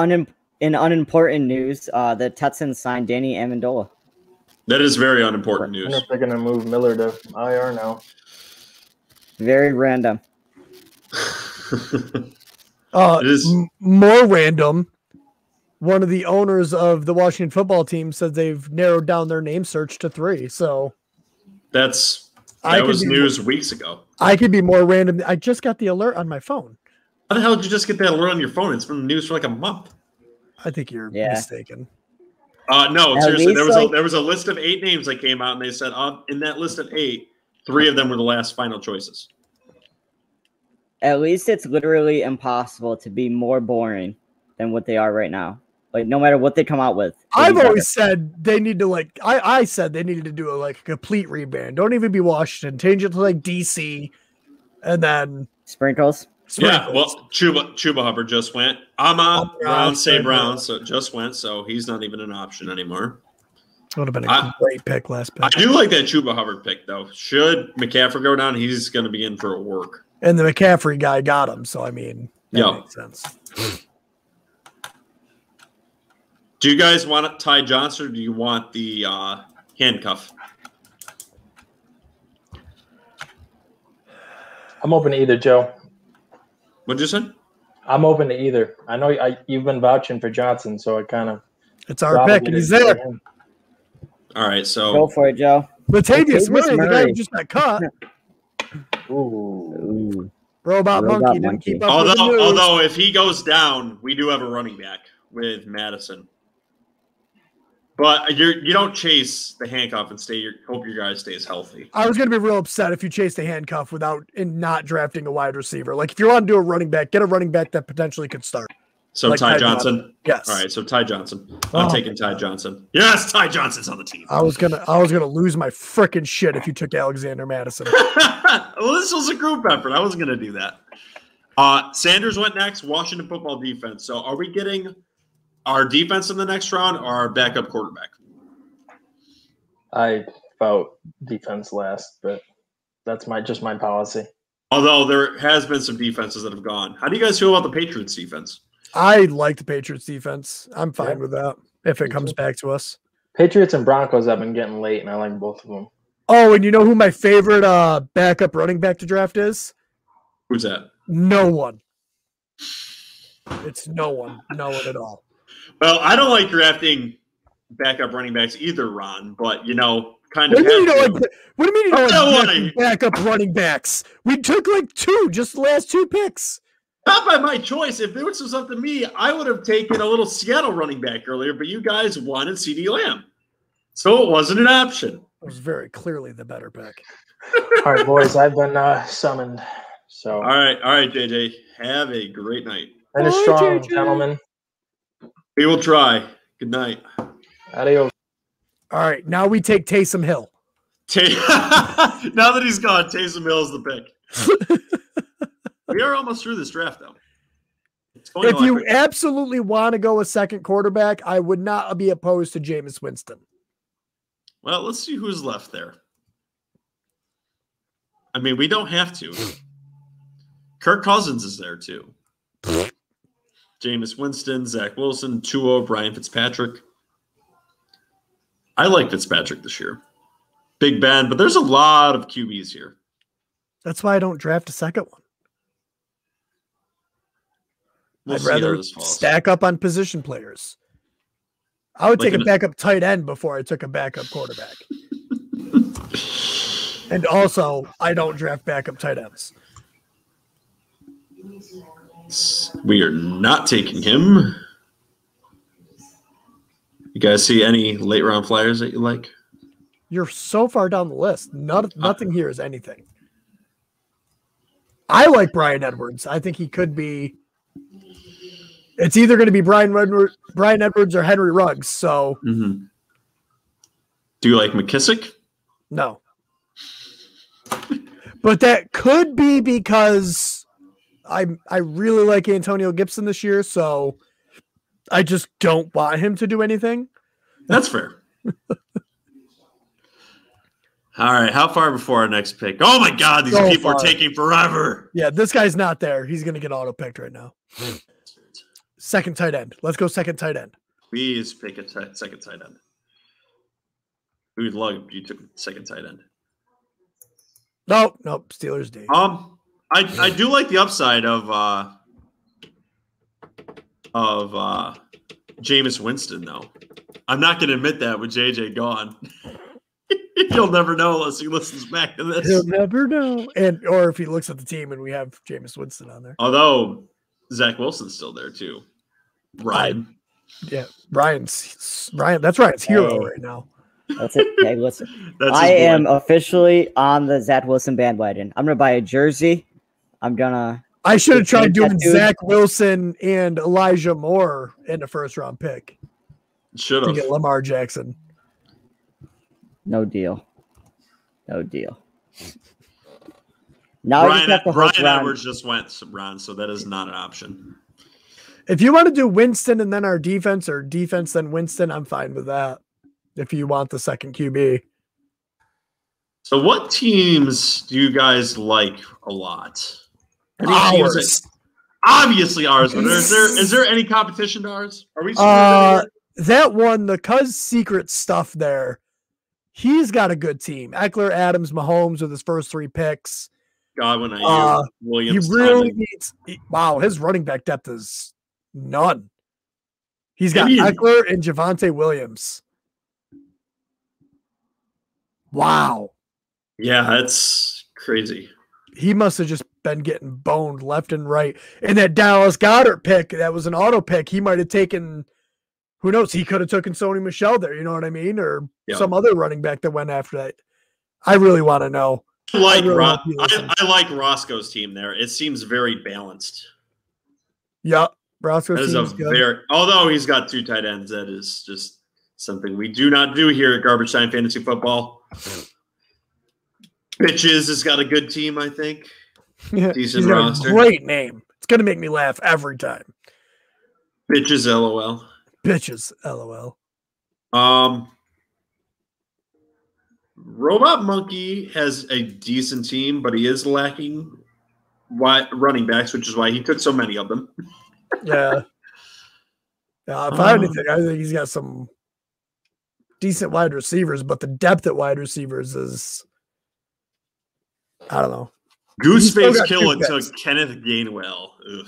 unimportant news, the Texans signed Danny Amendola. That is very unimportant news. I wonder if they're going to move Miller to IR now. Very random. It is more random. One of the owners of the Washington football team said they've narrowed down their name search to 3. So that was news weeks ago. I could be more random. I just got the alert on my phone. How the hell did you just get that alert on your phone? It's been the news for like a month. I think you're mistaken. No, seriously. There was a list of 8 names that came out, and they said in that list of 8, 3 of them were the last final choices. At least it's literally impossible to be more boring than what they are right now. Like, no matter what they come out with. I've always said they need to, like, I said they needed to do a complete rebrand. Don't even be Washington. Change it to, like, DC. And then. Sprinkles. Yeah, well, Chuba Hubbard just went. Amon-Ra St. Brown just went, so he's not even an option anymore. Would have been a great pick last pick. I do like that Chuba Hubbard pick, though. Should McCaffrey go down, he's going to be in for a work. And the McCaffrey guy got him, so, I mean, that makes sense. Do you guys want Ty Johnson, or do you want the handcuff? I'm open to either, Joe. What'd you say? I'm open to either. I know you've been vouching for Johnson, so it kind of it's our pick, and he's there. All right, so go for it, Joe. Latavius Murray, the guy who just got cut. Ooh. Robot Monkey didn't keep up with the news. Although if he goes down, we do have a running back with Madison. But you don't chase the handcuff and hope your guy stays healthy. I was going to be real upset if you chased the handcuff and not drafting a wide receiver. Like if you want to do a running back, get a running back that potentially could start. So like Ty Johnson? Yes. All right, so Ty Johnson. I'm taking Ty Johnson. Yes, Ty Johnson's on the team. I was gonna lose my freaking shit if you took Alexander Madison. Well, this was a group effort. I wasn't going to do that. Sanders went next, Washington football defense. So are we getting our defense in the next round or our backup quarterback? I vote defense last, but that's just my policy. Although there has been some defenses that have gone. How do you guys feel about the Patriots defense? I like the Patriots defense. I'm fine with that if it comes back to us. Patriots and Broncos have been getting late, and I like both of them. Oh, and you know who my favorite backup running back to draft is? Who's that? No one. It's no one. No one at all. Well, I don't like drafting backup running backs either, Ron, but, kind of. What do you mean you don't like backup running backs? We took like two, just the last two picks. Not by my choice. If it was up to me, I would have taken a little Seattle running back earlier, but you guys wanted CeeDee Lamb. So it wasn't an option. It was very clearly the better pick. All right, boys, I've been summoned. So All right, JJ. Have a great night. Finish strong, JJ. gentlemen. We will try. Good night. Adios. All right, now we take Taysom Hill. Now that he's gone, Taysom Hill's the pick. We are almost through this draft, though. If you absolutely want to go a second quarterback, I would not be opposed to Jameis Winston. Well, let's see who's left there. I mean, we don't have to. Kirk Cousins is there, too. Jameis Winston, Zach Wilson, Tua, Brian Fitzpatrick. I like Fitzpatrick this year. Big Ben, but there's a lot of QBs here. That's why I don't draft a second one. I'd rather stack up on position players. I would take a backup tight end before I took a backup quarterback. And also, I don't draft backup tight ends. We are not taking him. You guys see any late round flyers that you like? You're so far down the list. Nothing here is anything. I like Bryan Edwards. I think he could be. It's either going to be Bryan Edwards or Henry Ruggs. So, Do you like McKissick? No. But that could be because I really like Antonio Gibson this year, so I just don't want him to do anything. That's fair. All right, how far before our next pick? Oh my God, these people are taking forever. Yeah, this guy's not there. He's going to get auto-picked right now. Second tight end. Let's go second tight end. Please pick a second tight end. We'd love if you took second tight end. Nope, Steelers D. I do like the upside of Jameis Winston, though. I'm not going to admit that with JJ gone. He'll never know unless he listens back to this. He'll never know. Or if he looks at the team and we have Jameis Winston on there. Although Zach Wilson's still there too. Ryan. Ryan. That's Ryan's hero right now. That's it. Hey, listen. I am officially on the Zach Wilson bandwagon. I'm gonna buy a jersey. I should have tried doing Zach Wilson and Elijah Moore in the first round pick. Should have. To get Lamar Jackson. No deal. Now Bryan Edwards just went, Ron, so that is not an option. If you want to do Winston and then our defense, or defense then Winston, I'm fine with that. If you want the second QB. So what teams do you guys like a lot? Ours. Obviously ours, but is there any competition to ours? Are we that one, the Cuz secret stuff there, he's got a good team. Eckler, Adams, Mahomes with his first three picks. Godwin, Ayuk, Williams. He really needs. Wow, his running back depth is none. He's got Eckler and Javonte Williams. Wow. Yeah, that's crazy. He must have just been getting boned left and right. And that Dallas Goedert pick, that was an auto pick. He might have taken, who knows? He could have taken Sony Michel there. You know what I mean? Or some other running back that went after that. I really want to know. I like Roscoe's team there. It seems very balanced. Yep. Roscoe's team is good. Although he's got 2 tight ends, that is just something we do not do here at Garbage Time Fantasy Football. Bitches has got a good team, I think. Decent roster. Great name. It's going to make me laugh every time. Bitches, LOL. Bitches, LOL. Robot Monkey has a decent team, but he is lacking running backs, which is why he took so many of them. Yeah. If I anything, I think he's got some decent wide receivers, but the depth at wide receivers is, I don't know. Gooseface Killer took Kenneth Gainwell. Ugh.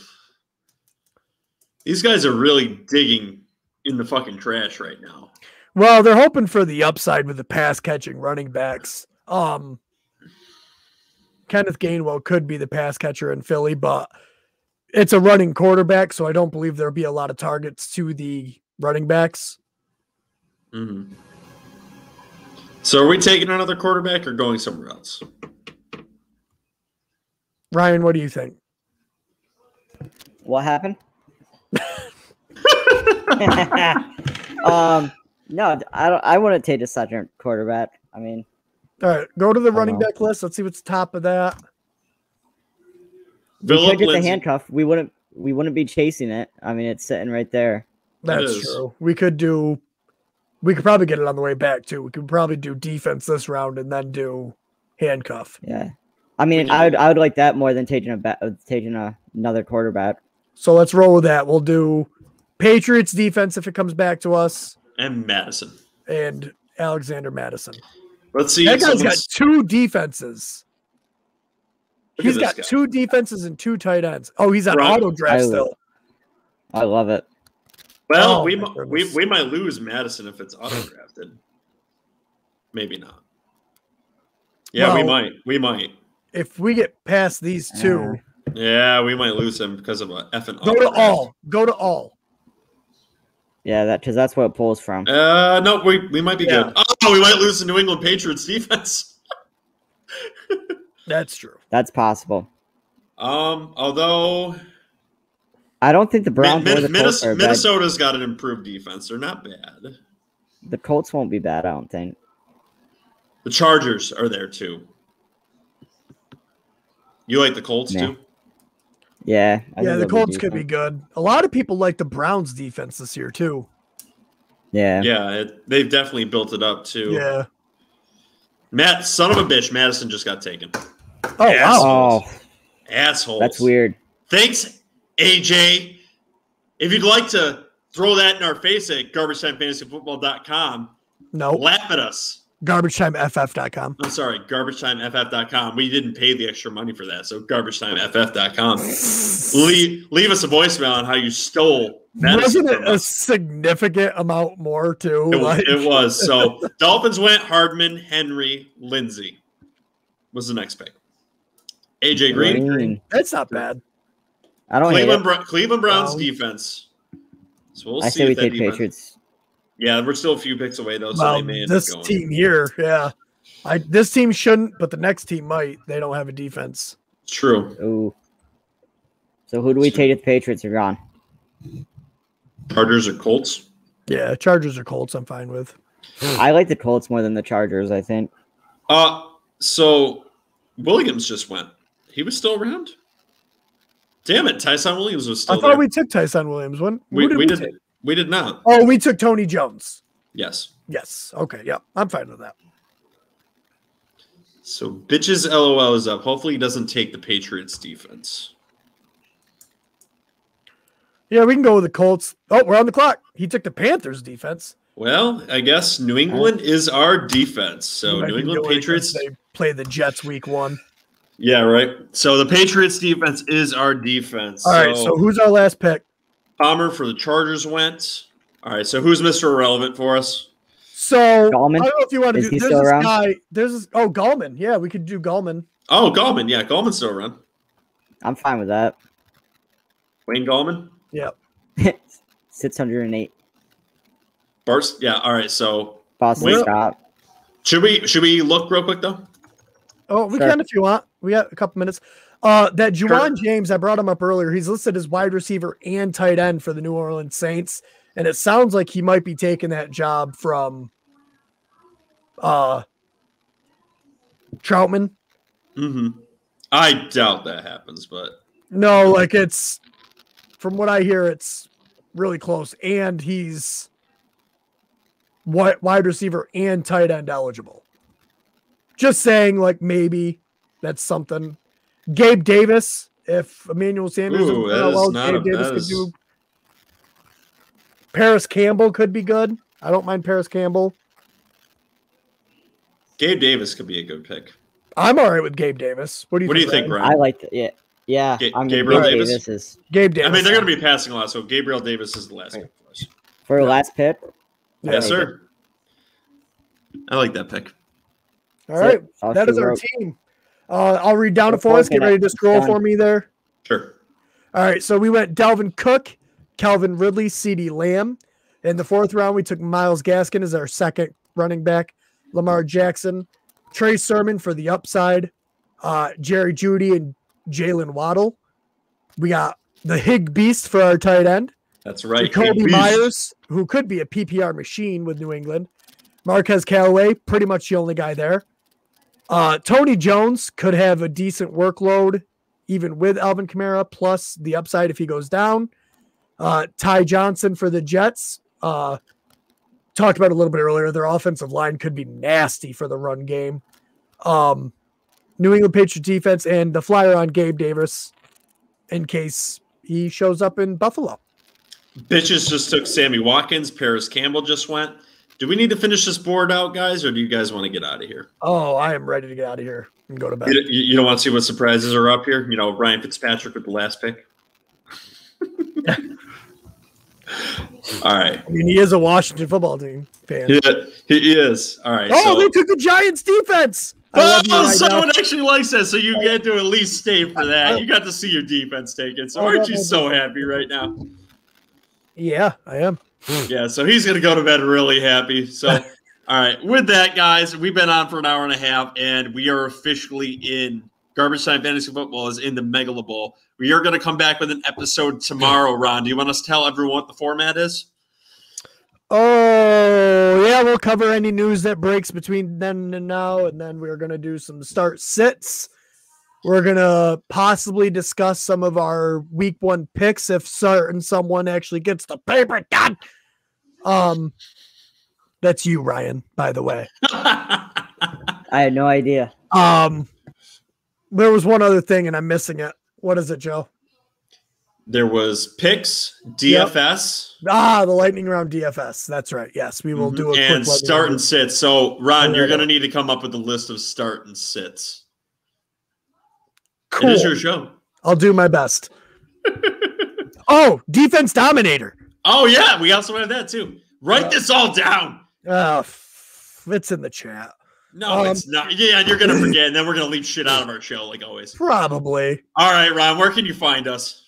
These guys are really digging in the fucking trash right now. Well, they're hoping for the upside with the pass-catching running backs. Kenneth Gainwell could be the pass catcher in Philly, but it's a running quarterback, so I don't believe there'll be a lot of targets to the running backs. Mm-hmm. So are we taking another quarterback or going somewhere else? Ryan, what do you think? What happened? No, I wouldn't take a second quarterback. I mean, all right, go to the running back list. Let's see what's top of that. We could get the handcuff. We wouldn't be chasing it. I mean, it's sitting right there. That's true. We could probably get it on the way back too. We could probably do defense this round and then do handcuff. Yeah. I mean, I would like that more than taking another quarterback. So let's roll with that. We'll do Patriots defense if it comes back to us. And Madison. And Alexander Madison. Let's see. That guy's got 2 defenses. He's got 2 defenses and 2 tight ends. Oh, he's on auto draft still. I love it. Well, we might lose Madison if it's auto drafted. Maybe not. Yeah, we might. If we get past these 2. Yeah, we might lose him because of a effing Go to all. Yeah, because that's what it pulls from. No, we might be good. Oh, we might lose the New England Patriots defense. That's true. That's possible. Although I don't think the Browns or the Colts are Minnesota's got an improved defense. They're not bad. The Colts won't be bad, I don't think. The Chargers are there too. You like the Colts too? Yeah. The Colts could be good. A lot of people like the Browns defense this year too. Yeah. Yeah, they've definitely built it up too. Yeah. Matt, son of a bitch, Madison just got taken. Oh, Assholes. Wow. Assholes. That's weird. Thanks, AJ. If you'd like to throw that in our face at garbagetimefantasyfootball.com, laugh at us. GarbageTimeFF.com. I'm sorry, GarbageTimeFF.com. We didn't pay the extra money for that, so GarbageTimeFF.com. leave us a voicemail on how you stole Madison. Wasn't it a significant amount more, too? It was. So, Dolphins went Hardman, Henry, Lindsey was the next pick. AJ Green. That's not bad. I don't Cleveland Browns defense. So we'll see. I say we take defense. Patriots. Yeah, we're still a few picks away, though, so they may end up going. This team here, this team shouldn't, but the next team might. They don't have a defense. It's true. Ooh. So who do we take if the Patriots are gone? Chargers or Colts? Yeah, Chargers or Colts I'm fine with. I like the Colts more than the Chargers, I think. So Williams just went. He was still around? Damn it, Tyson Williams was still there. I thought we took Tyson Williams. We did not. Oh, we took Tony Jones. Yes. Okay, yeah. I'm fine with that. So bitches LOL is up. Hopefully he doesn't take the Patriots defense. Yeah, we can go with the Colts. Oh, we're on the clock. He took the Panthers defense. Well, I guess New England is our defense. So New England Patriots. They play the Jets week 1. Yeah, right. So the Patriots defense is our defense. All right, so who's our last pick? Palmer for the Chargers went. All right, so who's Mr. Irrelevant for us? Gallman? So I don't know if you want to Is do. he There's still this around? guy. Gallman. Yeah, we could do Gallman. Oh, Gallman. Yeah, Gallman's still around. I'm fine with that. Wayne Gallman? Yep. 608. Bars? Yeah, all right, so Boston Scott. should we look real quick, though? Oh, we Sure. can if you want. We got a couple minutes. That Juwan James, I brought him up earlier. He's listed as wide receiver and tight end for the New Orleans Saints, and it sounds like he might be taking that job from Troutman. Mm-hmm. I doubt that happens, but No, like it's from what I hear, it's really close, and he's wide receiver and tight end eligible. Just saying, like maybe that's something. Gabe Davis, if Emmanuel Sanders Ooh, that is well, not Gabe a- Davis that could is- do. Paris Campbell could be good. I don't mind Paris Campbell. Gabe Davis could be a good pick. I'm all right with Gabe Davis. What do you think, Ryan? I like it. Yeah. I'm Gabriel Gabe Davis? is Gabe Davis. I mean, they're going to be passing a lot, so Gabriel Davis is the last pick for us. for the last pick. Yes, sir. I like that pick. All right. I'll That is shoot our rope. team. I'll read down it Before for us. Get we ready to scroll done. for me there. Sure. All right, so we went Dalvin Cook, Calvin Ridley, CeeDee Lamb. In the fourth round, we took Myles Gaskin as our second running back, Lamar Jackson, Trey Sermon for the upside, Jerry Jeudy and Jalen Waddle. We got the Hig Beast for our tight end, That's right. Jacoby Big beast. Myers, who could be a PPR machine with New England, Marquez Callaway, pretty much the only guy there. Tony Jones could have a decent workload, even with Alvin Kamara, plus the upside if he goes down. Ty Johnson for the Jets. Talked about it a little bit earlier. Their offensive line could be nasty for the run game. New England Patriots defense and the flyer on Gabe Davis in case he shows up in Buffalo. Bitches just took Sammy Watkins. Paris Campbell just went. Do we need to finish this board out, guys, or do you guys want to get out of here? Oh, I am ready to get out of here and go to bed. You don't want to see what surprises are up here? You know, Ryan Fitzpatrick with the last pick. All right. I mean, he is a Washington football team fan. Yeah, he is. All right. Oh, so, they took the Giants defense. I love you oh, right someone now. actually likes that, so you get to at least stay for that. You got to see your defense taken. So aren't you so happy right now? Yeah, I am. Yeah, so he's going to go to bed really happy. So, all right. With that, guys, we've been on for an hour and a half, and we are officially in. Garbage Time Fantasy Football is in the Megalabowl. We are going to come back with an episode tomorrow, Ron. Do you want us to tell everyone what the format is? Oh, yeah, we'll cover any news that breaks between then and now, and then we're going to do some start sits. We're going to possibly discuss some of our week one picks if someone actually gets the paper done. That's you, Ryan, by the way. I had no idea. There was one other thing, and I'm missing it. What is it, Joe? There was picks, DFS. The lightning round DFS. That's right. Yes, we will do a quick and lightning start round. and sit. So, Ron, you're Yeah. going to need to come up with a list of start and sits. Cool. It is your show. I'll do my best. Oh, defense dominator. Oh, yeah. We also have that, too. Write this all down. It's in the chat. No, it's not. Yeah, and you're going to forget, and then we're going to leave shit out of our show, like always. Probably. All right, Ron, where can you find us?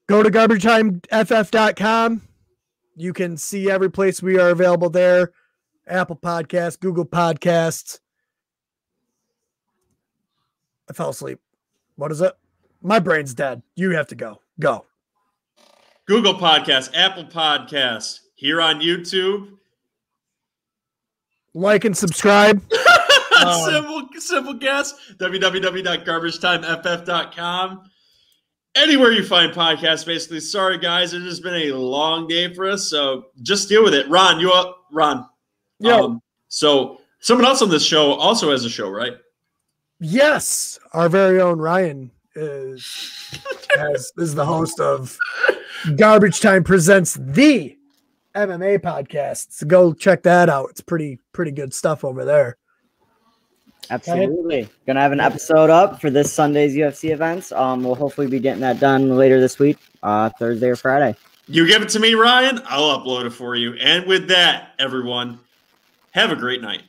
Go to garbagetimeff.com. You can see every place we are available there. Apple Podcasts, Google Podcasts. I fell asleep. What is it? My brain's dead. You have to go. Go. Google Podcasts, Apple Podcasts, here on YouTube. Like and subscribe. Simple guess. www.garbagetimeff.com. Anywhere you find podcasts, basically. Sorry, guys. It has been a long day for us, so just deal with it. Ron, you up? Ron. Yo. So someone else on this show also has a show, right? Yes. Our very own Ryan is the host of Garbage Time Presents the MMA podcast. So go check that out. It's pretty good stuff over there. Absolutely. Gonna have an episode up for this Sunday's UFC events. We'll hopefully be getting that done later this week, Thursday or Friday. You give it to me, Ryan. I'll upload it for you. And with that, everyone, have a great night.